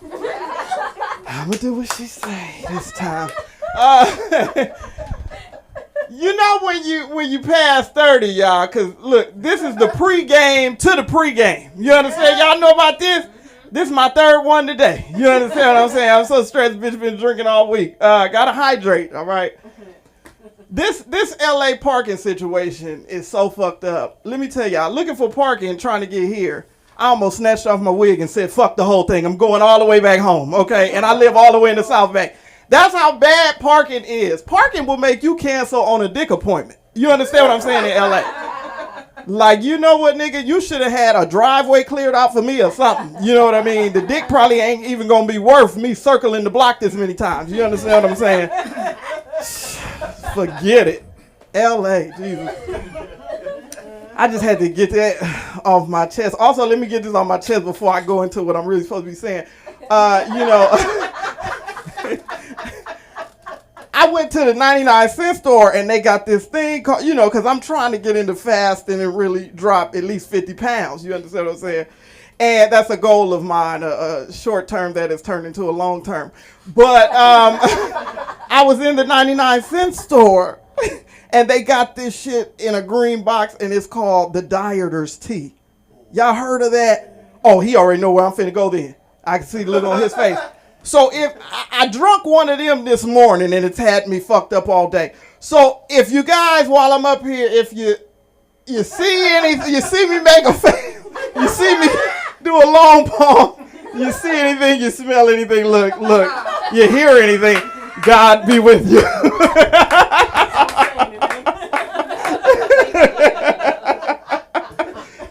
I'm gonna do what she say this time. You know when you pass 30, y'all, cause look, this is the pregame to the pregame. You understand? Y'all know about this? This is my third one today. You understand what I'm saying? I'm so stressed, bitch, been drinking all week. Gotta hydrate, all right? This LA parking situation is so fucked up. Let me tell y'all, looking for parking, trying to get here, I almost snatched off my wig and said, fuck the whole thing. I'm going all the way back home, okay? And I live all the way in the South Bay. That's how bad parking is. Parking will make you cancel on a dick appointment. You understand what I'm saying in LA? Like, you know what, nigga? You should have had a driveway cleared out for me or something. You know what I mean? The dick probably ain't even going to be worth me circling the block this many times. You understand what I'm saying? Forget it. L.A. Jesus. I just had to get that off my chest. Also, let me get this on my chest before I go into what I'm really supposed to be saying. I went to the 99-cent store and they got this thing called, because I'm trying to get into fasting and really drop at least 50 pounds. You understand what I'm saying? And that's a goal of mine, a short term that has turned into a long term. But I was in the 99-cent store and they got this shit in a green box and it's called the Dieter's Tea. Y'all heard of that? Oh, he already know where I'm finna go then. I can see the look on his face. So if I drunk one of them this morning and it's had me fucked up all day. So if you guys, while I'm up here, if you see anything, you see me make a face, you see me do a long pause, you see anything, you smell anything, look, you hear anything, God be with you.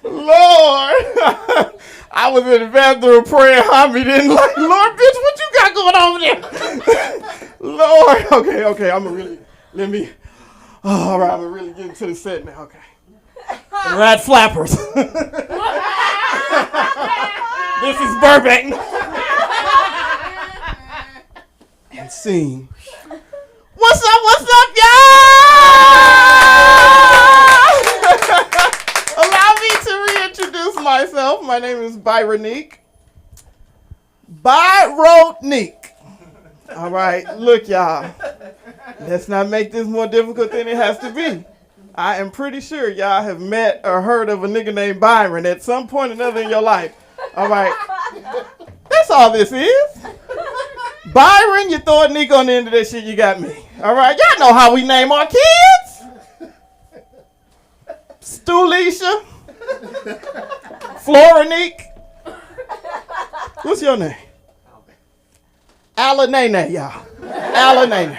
Lord. I was in the bathroom praying, Homie didn't like, Lord, bitch, what you got going on there? Lord, okay, I'm gonna really, all right, I'm gonna really get into the set now, okay. Rat flappers. This is Burbank. And scene. What's up, y'all? Allow me to reintroduce myself. My name is Byronique. Byronique. All right, look, y'all. Let's not make this more difficult than it has to be. I am pretty sure y'all have met or heard of a nigga named Byron at some point or another in your life. All right. That's all this is. Byron, you throw a Nick on the end of that shit, you got me. All right. Y'all know how we name our kids. Stulisha. Floronique. What's your name? Alanene, y'all. Alanene.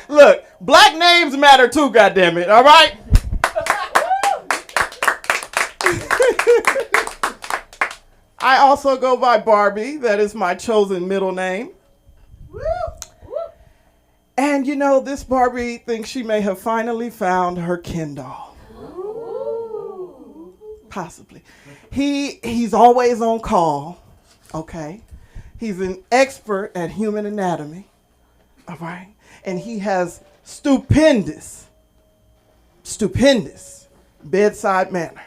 Look, black names matter too, goddammit, all right? I also go by Barbie. That is my chosen middle name. And this Barbie thinks she may have finally found her Ken doll. Possibly. He's always on call, okay? He's an expert at human anatomy, all right? And he has stupendous bedside manner.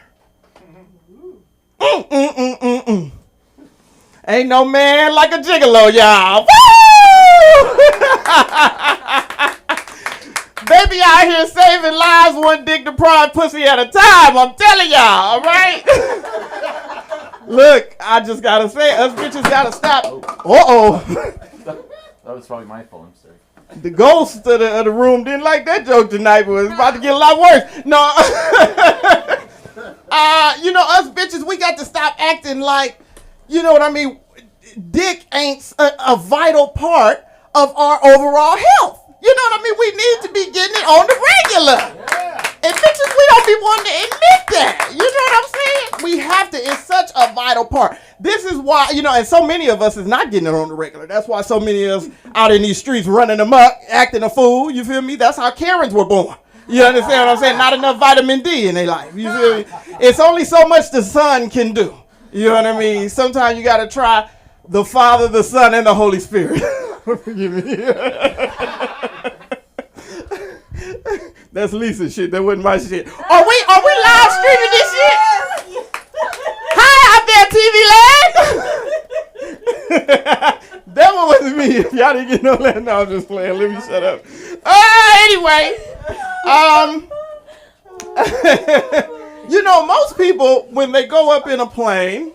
Ain't no man like a gigolo, y'all. Woo! Baby out here saving lives one dick deprived pussy at a time. I'm telling y'all, all right? Look, I just gotta say, us bitches gotta stop. That was probably my phone, sorry. The ghost of the room didn't like that joke tonight, but it's about to get a lot worse. No. Us bitches, we got to stop acting like, you know what I mean? Dick ain't a vital part of our overall health. You know what I mean? We need to be getting it on the regular. And bitches, we don't be wanting to admit that. You know what I'm saying? We have to. It's such a vital part. This is why, and so many of us is not getting it on the regular. That's why so many of us out in these streets running amok, acting a fool. You feel me? That's how Karens were born. You understand what I'm saying? Not enough vitamin D in their life. You feel me? It's only so much the sun can do. You know what I mean? Sometimes you got to try the Father, the Son, and the Holy Spirit. Forgive me. That's Lisa's shit. That wasn't my shit. Are we live streaming this shit? Hi, out there, TV land. That one wasn't me. If y'all didn't get no that, no, I'm just playing. Let me shut up. Anyway, most people when they go up in a plane,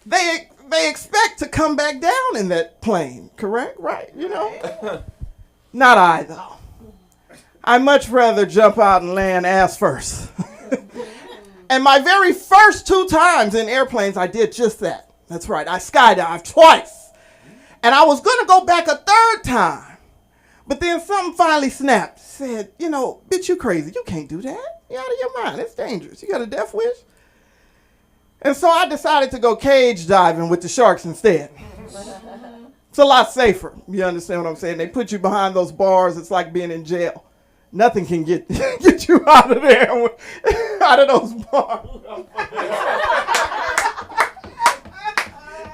they expect to come back down in that plane. Correct? Right? Not I though. I much rather jump out and land ass first. And my very first 2 times in airplanes, I did just that. That's right. I skydived twice. And I was going to go back a 3rd time. But then something finally snapped. Said, bitch, you crazy. You can't do that. You're out of your mind. It's dangerous. You got a death wish? And so I decided to go cage diving with the sharks instead. It's a lot safer. You understand what I'm saying? They put you behind those bars. It's like being in jail. Nothing can get get you out of there, out of those bars.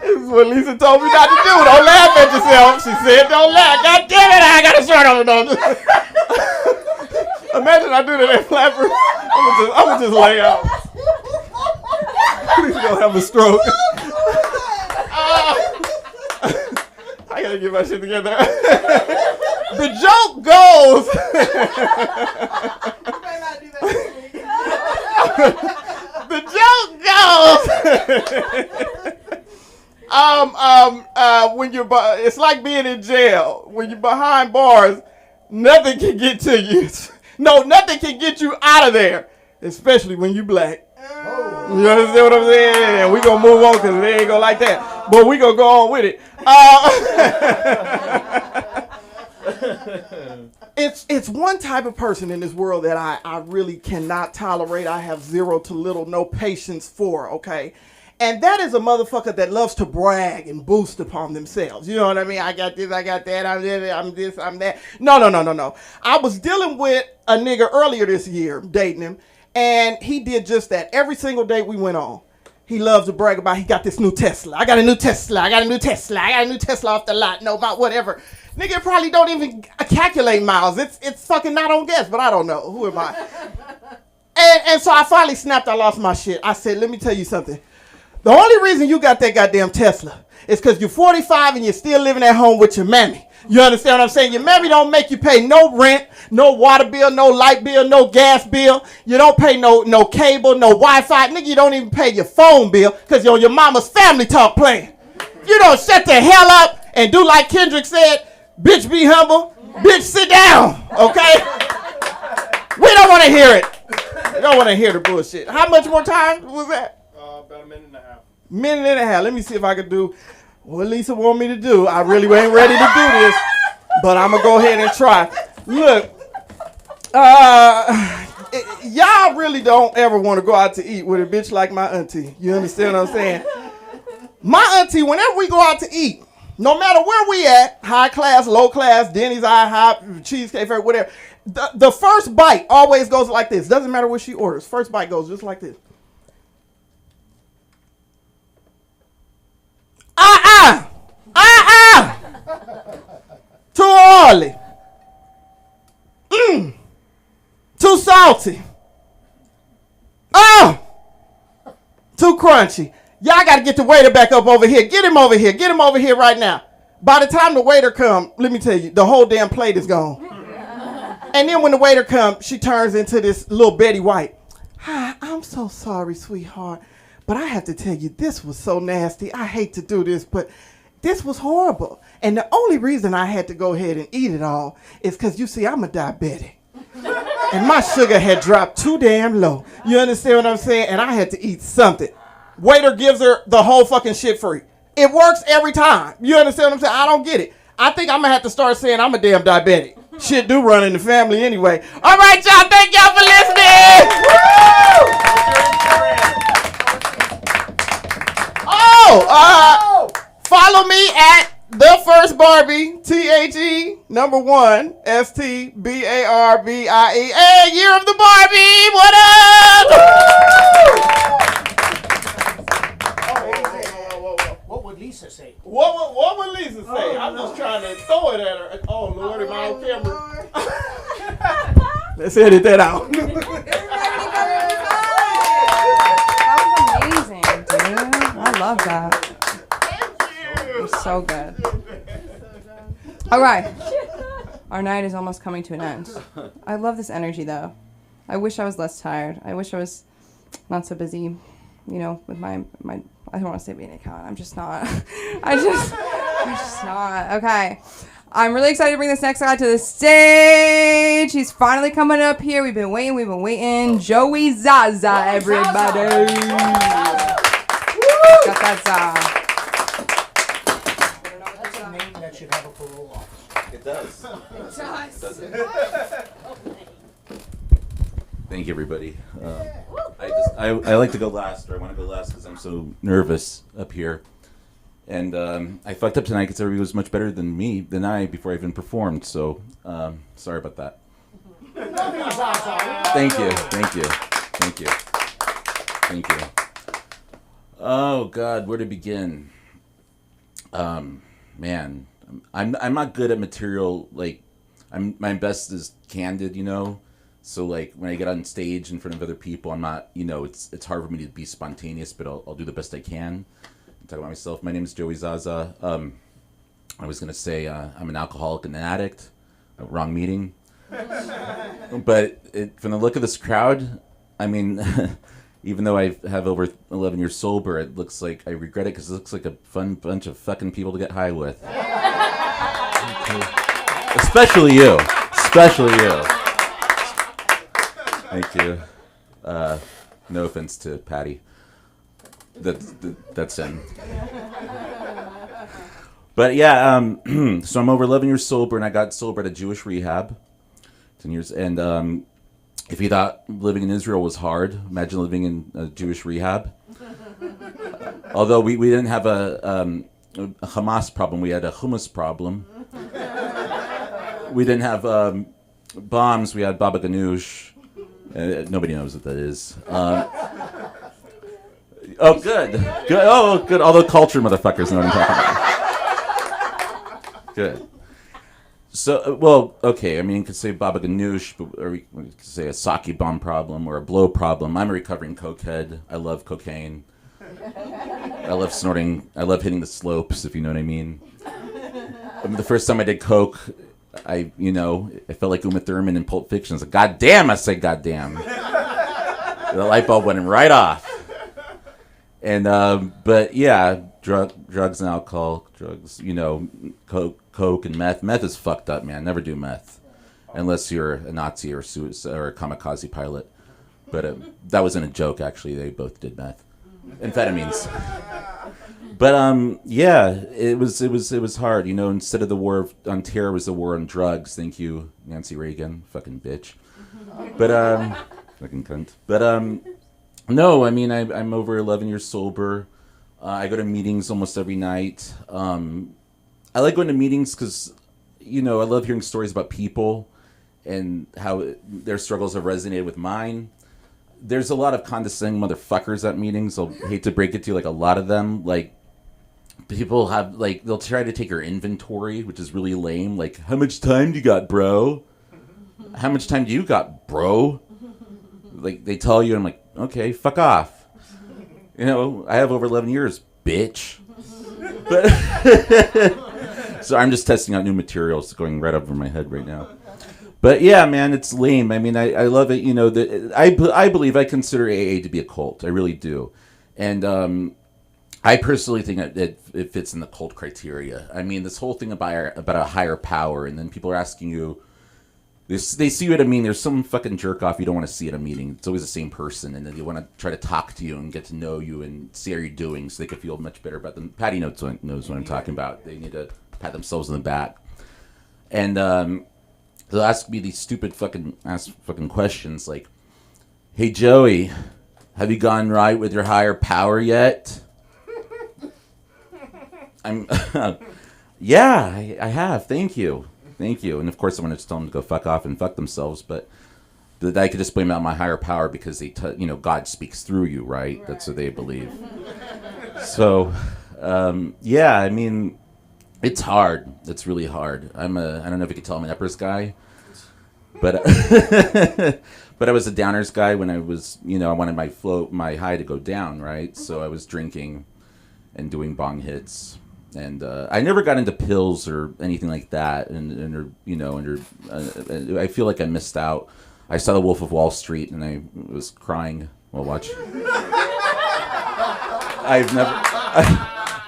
This is what Lisa told me not to do. Don't laugh at yourself. She said, don't laugh. God damn it, I got a shirt on. Imagine I do that at Flappers. I'm going to just lay out. Please don't have a stroke. I got to get my shit together. The joke goes. The joke goes. When you're, it's like being in jail. When you're behind bars, nothing can get to you. No, nothing can get you out of there, especially when you black. You understand what I'm saying? We gonna move on because it ain't gonna like that. But we gonna go on with it. It's one type of person in this world that I really cannot tolerate. I have zero to little no patience for, okay? And that is a motherfucker that loves to brag and boost upon themselves. You know what I mean? I got this, I got that, I'm this, I'm that. No. I was dealing with a nigga earlier this year, dating him, and he did just that. Every single date we went on, he loves to brag about he got this new Tesla. I got a new Tesla. I got a new Tesla off the lot. No, about whatever. Nigga probably don't even calculate miles. It's fucking not on gas, but I don't know. Who am I? And so I finally snapped. I lost my shit. I said, let me tell you something. The only reason you got that goddamn Tesla is because you're 45 and you're still living at home with your mammy. You understand what I'm saying? Your mammy don't make you pay no rent, no water bill, no light bill, no gas bill. You don't pay no cable, no Wi-Fi. Nigga, you don't even pay your phone bill because you're on your mama's Family Talk plan. You don't shut the hell up and do like Kendrick said, bitch be humble, bitch sit down, okay? We don't want to hear it. We don't want to hear the bullshit. How much more time was that? About a minute and a half. Minute and a half. Let me see if I can do what Lisa want me to do. I really ain't ready to do this, but I'm going to go ahead and try. Look, y'all really don't ever want to go out to eat with a bitch like my auntie. You understand what I'm saying? My auntie, whenever we go out to eat, no matter where we at, high class, low class, Denny's, IHOP, Cheesecake Factory, whatever, the first bite always goes like this. Doesn't matter what she orders. First bite goes just like this. Too oily. Too salty. Too crunchy. Y'all got to get the waiter back up over here. Get him over here. Get him over here right now. By the time the waiter come, let me tell you, the whole damn plate is gone. And then when the waiter comes, she turns into this little Betty White. Hi, I'm so sorry, sweetheart. But I have to tell you, this was so nasty. I hate to do this, but this was horrible. And the only reason I had to go ahead and eat it all is because, you see, I'm a diabetic. And my sugar had dropped too damn low. You understand what I'm saying? And I had to eat something. Waiter gives her the whole fucking shit free. It works every time. You understand what I'm saying? I don't get it. I think I'm going to have to start saying I'm a damn diabetic. Shit do run in the family anyway. All right, y'all. Thank y'all for listening. Follow me at The First Barbie, THE1 STBARBIE. Hey, Year of the Barbie. What up? What would Lisa say? What would Lisa say? I'm just trying to throw it at her. Oh, Lord, am I on camera? Let's edit that out. That was amazing, dude. I love that. It was so good. All right. Our night is almost coming to an end. I love this energy, though. I wish I was less tired. I wish I was not so busy, you know, with my I don't want to say being an accountant. I'm just not. I'm just not. Okay. I'm really excited to bring this next guy to the stage. He's finally coming up here. We've been waiting. Joey Zaza, everybody. Got that Zaza. That's a name that should have a parole officer. It does. It does. Thank you, everybody. I like to go last, or I want to go last because I'm so nervous up here. And I fucked up tonight because everybody was much better than I before I even performed. So sorry about that. Thank you. Oh God, where to begin? Man, I'm not good at material. Like, my best is candid, you know. So like when I get on stage in front of other people, I'm not, you know, it's hard for me to be spontaneous, but I'll do the best I can. Talk about myself. My name is Joey Zaza. I was gonna say I'm an alcoholic and an addict. Wrong meeting. But from the look of this crowd, I mean, even though I have over 11 years sober, it looks like I regret it because it looks like a fun bunch of fucking people to get high with. Especially you. Thank you. No offense to Patty. That's him. But yeah, so I'm over 11 years sober, and I got sober at a Jewish rehab. 10 years, and if you thought living in Israel was hard, imagine living in a Jewish rehab. Although we didn't have a Hamas problem, we had a hummus problem. We didn't have bombs, we had Baba Ganoush. Nobody knows what that is. Oh, good. Oh, good. All the culture motherfuckers know what I'm talking about. Good. So, well, okay. I mean, you could say Baba Ganoush, or we could say a sake bomb problem or a blow problem. I'm a recovering cokehead. I love cocaine. I love snorting. I love hitting the slopes, if you know what I mean. The first time I did coke, I felt like Uma Thurman in Pulp Fiction. I was like, God damn, I said God damn. The light bulb went right off. And, but yeah, drugs and alcohol, coke and meth. Meth is fucked up, man. Never do meth. Unless you're a Nazi or a kamikaze pilot. But that wasn't a joke, actually. They both did meth. Amphetamines. But yeah, it was hard. Instead of the war on terror was the war on drugs. Thank you, Nancy Reagan, fucking bitch. But fucking cunt. But no, I mean I'm over 11 years sober. I go to meetings almost every night. I like going to meetings because I love hearing stories about people and how their struggles have resonated with mine. There's a lot of condescending motherfuckers at meetings. I'll hate to break it to you, like a lot of them, like. People have, like, they'll try to take your inventory, which is really lame. Like, how much time do you got, bro? How much time do you got, bro? Like, they tell you, and I'm like, okay, fuck off. I have over 11 years, bitch. But so I'm just testing out new materials going right over my head right now. But yeah, man, it's lame. I mean, I love it. I believe I consider AA to be a cult. I really do. And, I personally think it fits in the cult criteria. I mean, this whole thing about a higher power, and then people are asking you, they see you at a meeting, there's some fucking jerk off you don't want to see at a meeting. It's always the same person, and then they want to try to talk to you and get to know you and see how you're doing so they can feel much better about them. Patty knows what I'm talking about. They need to pat themselves on the back. And they'll ask me these stupid fucking questions like, hey, Joey, have you gone right with your higher power yet? Yeah, I have. Thank you. And of course, I want to just tell them to go fuck off and fuck themselves. But I could just blame it on my higher power because God speaks through you, right? That's what they believe. So, yeah, I mean, it's hard. It's really hard. I don't know if you could tell I'm an uppers guy, but but I was a downers guy when I was, I wanted my high to go down, right? So I was drinking and doing bong hits. And I never got into pills or anything like that, and I feel like I missed out. I saw The Wolf of Wall Street, and I was crying while watching.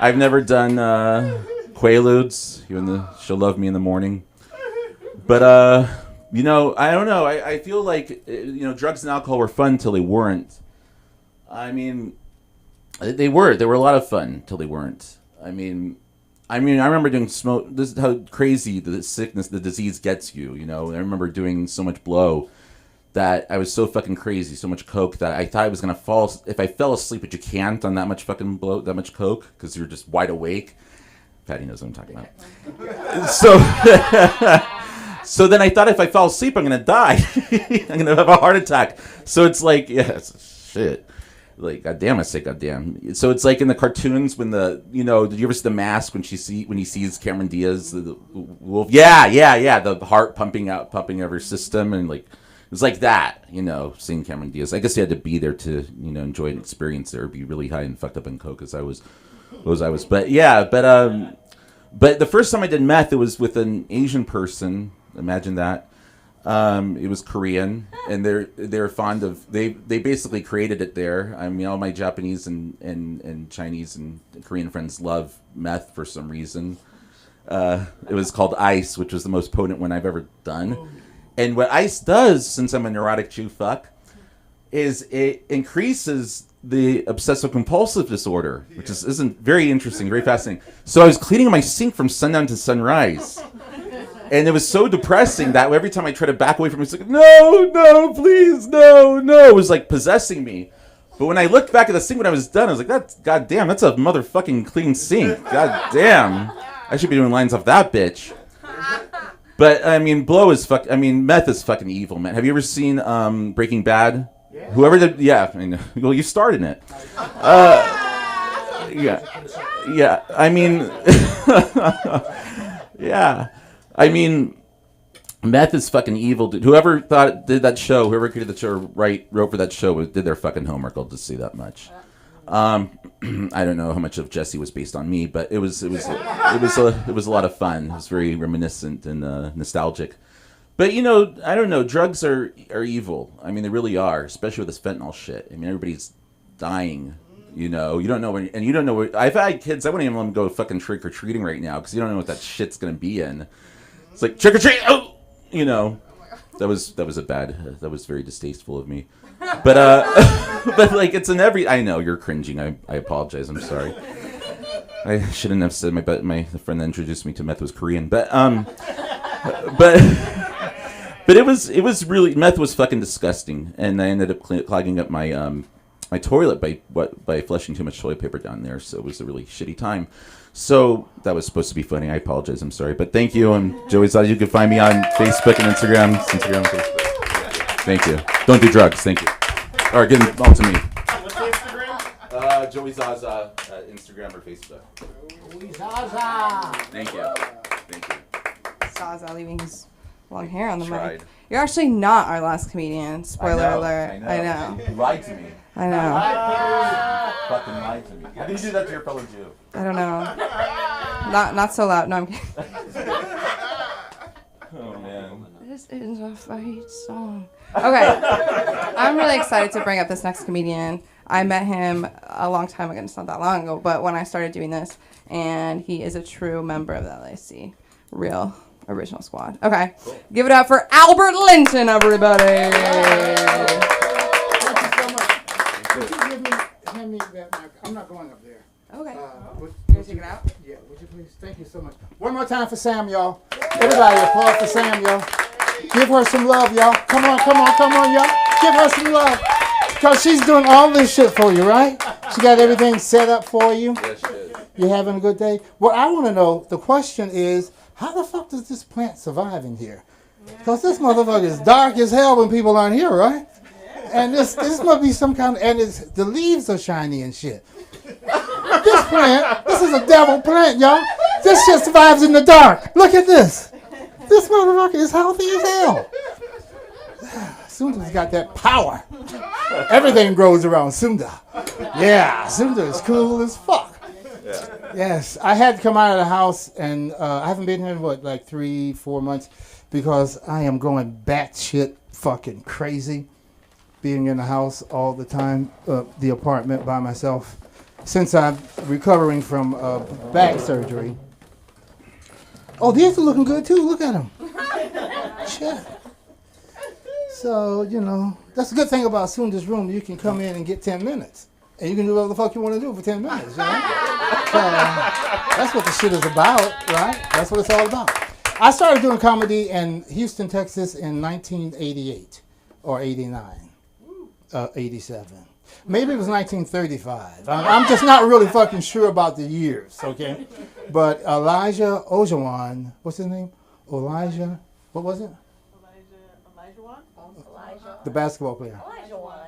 I've never done Quaaludes, even though She'll Love Me in the Morning. But I don't know. I feel like drugs and alcohol were fun until they weren't. I mean, they were a lot of fun until they weren't. I mean, I remember doing smoke. This is how crazy the disease gets you. I remember doing so much blow that I was so fucking crazy, so much coke, that I thought I was gonna fall. If I fell asleep, but you can't on that much fucking bloat, that much coke, because you're just wide awake. Patty knows what I'm talking about. So, so then I thought if I fell asleep, I'm gonna die. I'm gonna have a heart attack. So it's like, yeah, it's shit. Like, goddamn, I say goddamn. So it's like in the cartoons when did you ever see The Mask when he sees Cameron Diaz, the wolf? Yeah, the heart pumping out of her system, and like, it was like that, seeing Cameron Diaz. I guess he had to be there to, enjoy and experience it, or be really high and fucked up in coke as I was. But yeah, but the first time I did meth, it was with an Asian person. Imagine that. It was Korean, and they're fond of, they basically created it there. I mean, all my Japanese and Chinese and Korean friends love meth for some reason. It was called Ice, which was the most potent one I've ever done. And what Ice does, since I'm a neurotic Jew fuck, is it increases the obsessive compulsive disorder, which isn't very interesting, very fascinating. So I was cleaning my sink from sundown to sunrise. And it was so depressing that every time I tried to back away from it, it's like, no, please, no. It was like possessing me. But when I looked back at the sink when I was done, I was like, goddamn, that's a motherfucking clean sink. Goddamn. I should be doing lines off that bitch. But, I mean, meth is fucking evil, man. Have you ever seen Breaking Bad? Yeah. Whoever did, yeah. I mean, well, you starred in it. Yeah. I mean, yeah. I mean, meth is fucking evil. Dude. Whoever did that show, whoever created the show, wrote for that show, did their fucking homework. I'll just say that much. I don't know how much of Jesse was based on me, but it was a lot of fun. It was very reminiscent and nostalgic. But I don't know. Drugs are evil. I mean, they really are, especially with this fentanyl shit. I mean, everybody's dying. You don't know when, and you don't know where. I've had kids. I wouldn't even let them go fucking trick or treating right now because you don't know what that shit's gonna be in. It's like trick or treat. Oh, that was that was very distasteful of me. But but like it's in every. I know you're cringing. I apologize. I'm sorry. I shouldn't have said the friend that introduced me to meth was Korean. But it was really, meth was fucking disgusting, and I ended up clogging up my my toilet by flushing too much toilet paper down there. So it was a really shitty time. So that was supposed to be funny. I apologize. I'm sorry. But thank you. And Joey Zaza, you can find me on Facebook and Instagram. Instagram and Facebook. Thank you. Don't do drugs. Thank you. Or give them all to me. What's the Instagram? Joey Zaza, Instagram or Facebook. Joey Zaza. Thank you. Thank you. Zaza leaving his long hair on the mic. You're actually not our last comedian. Spoiler alert. I know. You lied to me. I know. Fucking lied to me. How do you do that to your fellow Jew? I don't know. Not so loud. No, I'm kidding. Oh man. This is a fight song. Okay. I'm really excited to bring up this next comedian. I met him a long time ago. It's not that long ago, but when I started doing this, and he is a true member of the LAC. Real original squad. Okay. Cool. Give it up for Albert Linton, everybody. Hand me that mic. I'm not going up there. Okay. Would you take it out? Yeah, would you please? Thank you so much. One more time for Sam, y'all. Everybody applaud for Sam, y'all. Give her some love, y'all. Come on, y'all. Give her some love. Because she's doing all this shit for you, right? She got everything set up for you. Yes, she is. You having a good day? What I want to know, the question is, how the fuck does this plant survive in here? Because this motherfucker is dark as hell when people aren't here, right? And this must be some kind of, and the leaves are shiny and shit. This plant, this is a devil plant, y'all. This shit survives in the dark. Look at this. This motherfucker is healthy as hell. Sunda's got that power. Everything grows around Sunda. Yeah, Sunda is cool as fuck. Yeah. Yes, I had to come out of the house, and I haven't been here in, 3-4 months, because I am going batshit fucking crazy, being in the house all the time, the apartment by myself, since I'm recovering from back surgery. Oh, these are looking good too. Look at them. Shit. So, that's a good thing about Sunda's room. You can come in and get 10 minutes. And you can do whatever the fuck you want to do for 10 minutes, So, that's what the shit is about, right? That's what it's all about. I started doing comedy in Houston, Texas in 1988. or 89, 87. Maybe it was 1935. I'm just not really fucking sure about the years, okay? But Elijah Ojawan, what's his name? Elijah, what was it? The basketball player.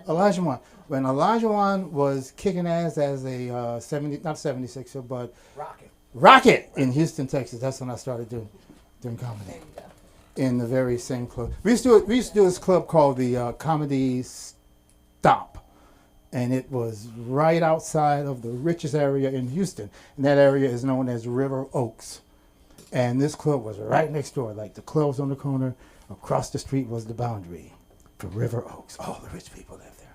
Elijah Wan. When Elijah Wan was kicking ass as a not 76er, but Rocket in Houston, Texas. That's when I started doing comedy. In the very same club. We used to do this club called the Comedy Stomp. And it was right outside of the richest area in Houston. And that area is known as River Oaks. And this club was right next door. Like the club was on the corner. Across the street was the boundary for River Oaks. All the rich people lived there.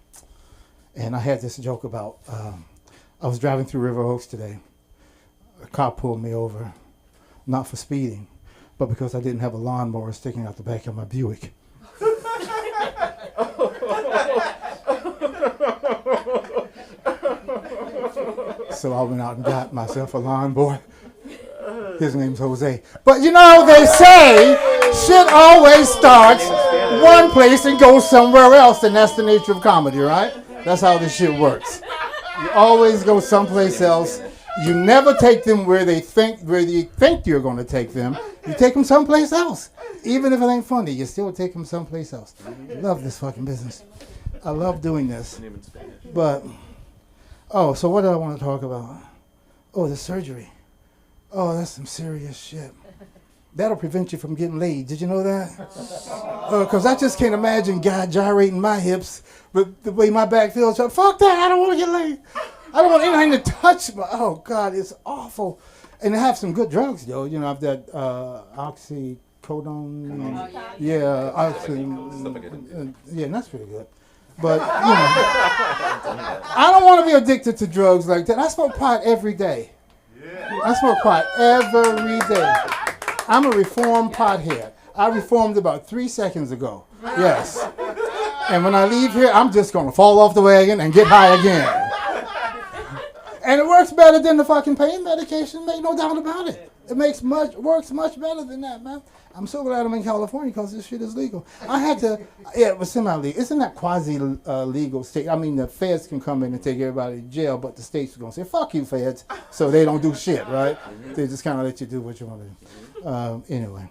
And I had this joke about, I was driving through River Oaks today. A cop pulled me over, not for speeding, but because I didn't have a lawnmower sticking out the back of my Buick. So I went out and got myself a lawnmower. His name's Jose. But you know, they say shit always starts one place and goes somewhere else, and that's the nature of comedy, right? That's how this shit works. You always go someplace else. You never take them where you think you're going to take them. You take them someplace else. Even if it ain't funny, you still take them someplace else. I love this fucking business. I love doing this. But, so what do I want to talk about? Oh, the surgery. Oh, that's some serious shit. That'll prevent you from getting laid. Did you know that? Because I just can't imagine God gyrating my hips with the way my back feels. Fuck that, I don't want to get laid. I don't want anything to touch me. Oh, God, it's awful. And they have some good drugs, though. You know, I've got oxycodone. Yeah, yeah, that's pretty good. But, you know, I don't want to be addicted to drugs like that. I smoke pot every day. I smoke pot every day. I'm a reformed pothead. I reformed about 3 seconds ago. Yes. And when I leave here, I'm just going to fall off the wagon and get high again. And it works better than the fucking pain medication, make no doubt about it. It works much better than that, man. I'm so glad I'm in California because this shit is legal. I had to, it was semi-legal. Isn't that quasi-legal state? I mean, the feds can come in and take everybody to jail, but the states are going to say, fuck you, feds. So they don't do shit, right? They just kind of let you do what you want to do. Anyway,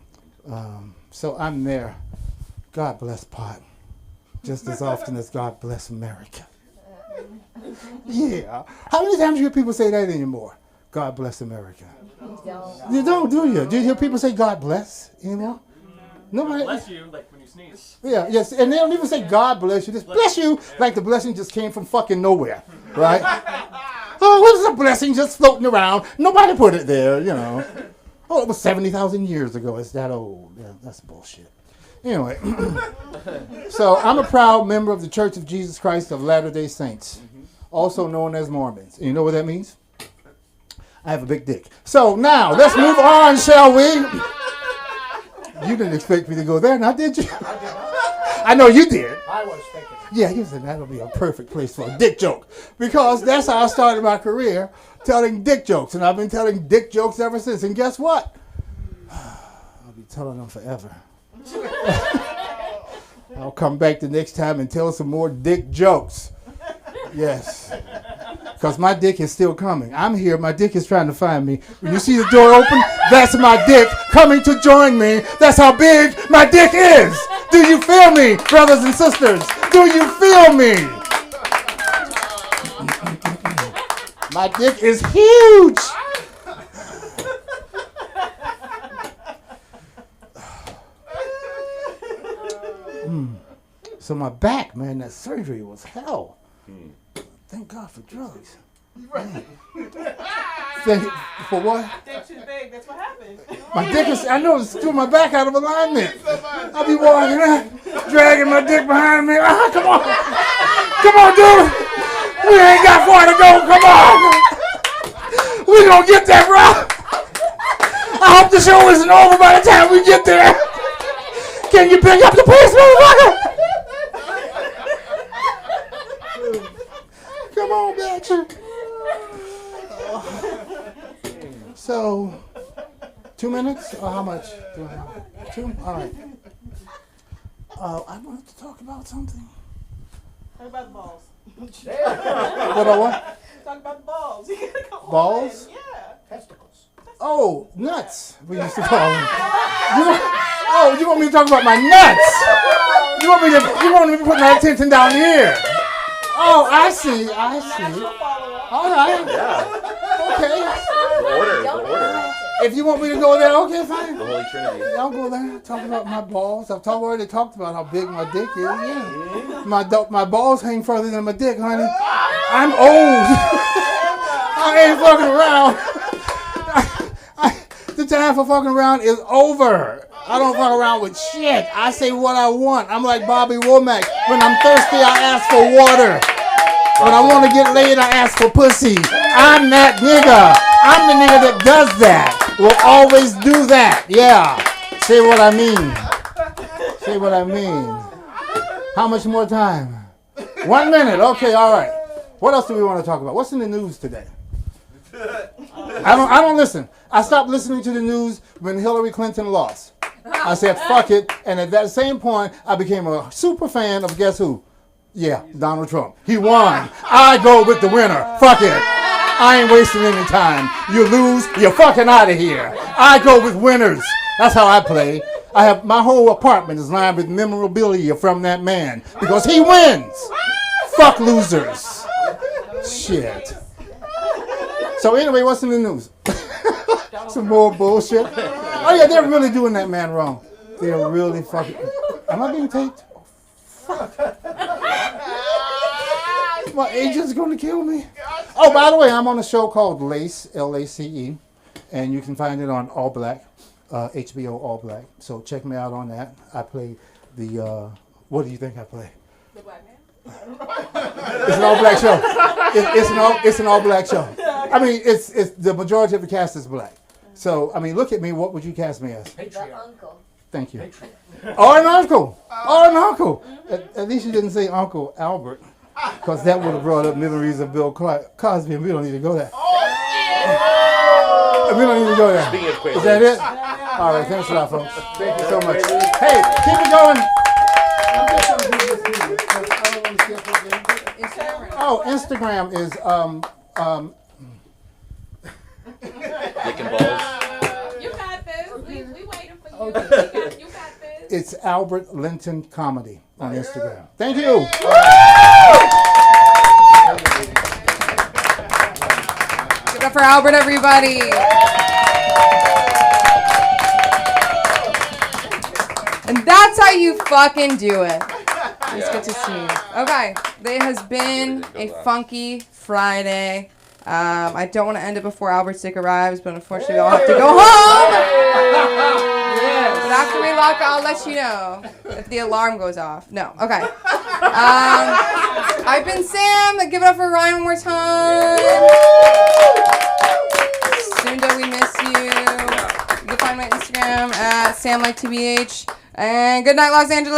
so I'm there. God bless pot. Just as often as God bless America. Yeah. How many times do you hear people say that anymore? God bless America. You don't, do you? Do you hear people say God bless anymore? Nobody. Bless you, like when you sneeze. Yeah, yes, and they don't even say God bless you. Just bless you, like the blessing just came from fucking nowhere, right? Oh, what is a blessing just floating around? Nobody put it there, you know. Oh, it was 70,000 years ago. It's that old. Yeah, that's bullshit. Anyway, so I'm a proud member of the Church of Jesus Christ of Latter-day Saints, also known as Mormons. And you know what that means? I have a big dick. So now, let's move on, shall we? You didn't expect me to go there, now did you? I know you did. I was thinking. Yeah, you said that'll be a perfect place for a dick joke. Because that's how I started my career, telling dick jokes. And I've been telling dick jokes ever since. And guess what? I'll be telling them forever. I'll come back the next time and tell some more dick jokes. Yes. Because my dick is still coming. I'm here. My dick is trying to find me. When you see the door open, that's my dick coming to join me. That's how big my dick is. Do you feel me, brothers and sisters? Do you feel me? My dick is huge. So my back, man, that surgery was hell. Thank God for drugs. For what? Dick too big, that's what happened. My dick is, I know, it's threw my back out of alignment. I'll be walking out, dragging my dick behind me. Ah, come on. Come on, dude. We ain't got far to go. Come on. We gonna get there, bro. I hope the show isn't over by the time we get there. Can you pick up the pace, motherfucker? Come on, bitch. So, 2 minutes or how much? 2? All right. I wanted to talk about something. Talk about the balls. What I want? Talk about the balls. You gotta go Balls? Yeah. Testicles. Oh, nuts. We used to call them. You want me to talk about my nuts? You want me to put my attention down here? Oh, I see. All right. Okay. The order. If you want me to go there, okay, fine. The Holy Trinity. I'll go there. Talk about my balls. Already talked about how big my dick is. Yeah. My balls hang further than my dick, honey. I'm old. I ain't fucking around. The time for fucking around is over. I don't fuck around with shit. I say what I want. I'm like Bobby Womack. When I'm thirsty, I ask for water. When I want to get laid, I ask for pussy. I'm that nigga. I'm the nigga that does that. Will always do that. Yeah. Say what I mean. Say what I mean. How much more time? 1 minute. Okay, all right. What else do we want to talk about? What's in the news today? I don't listen. I stopped listening to the news when Hillary Clinton lost. I said, fuck it. And at that same point, I became a super fan of guess who? Yeah, Donald Trump. He won. I go with the winner. Fuck it. I ain't wasting any time. You lose, you're fucking out of here. I go with winners. That's how I play. I have my whole apartment is lined with memorabilia from that man because he wins. Fuck losers. Shit. So anyway, what's in the news? Some more bullshit. Oh yeah, they're really doing that man wrong. They're really fucking. Am I being taped? Fuck. My agent's gonna kill me. Oh, by the way, I'm on a show called Lace, L-A-C-E, and you can find it on All Black, HBO All Black. So check me out on that. I play the. What do you think I play? The black man. It's an all black show. It's an all black show. I mean, it's the majority of the cast is black. So I mean, look at me. What would you cast me as? The uncle. Thank you. Or an uncle. Or an uncle. At least you didn't say Uncle Albert, because that would have brought up memories of Bill Cosby, and we don't need to go there. We don't need to go there. Is that it? All right. Thanks a lot, folks. Thank you so much. Hey, keep it going. Oh, Instagram is Dick and balls. You got this. We waiting for you. Okay. You got this. It's Albert Linton Comedy on Instagram. Thank you. Give it up for Albert, everybody. And that's how you fucking do it. It's good to see you. Okay, it has been a funky Friday. I don't want to end it before Albert's dick arrives, but unfortunately I'll have to go home. But after we lock, I'll let you know if the alarm goes off. No, okay. I've been Sam. Give it up for Ryan one more time. Sunda, we miss you. You can find my Instagram at SamLikeTBH. And good night, Los Angeles.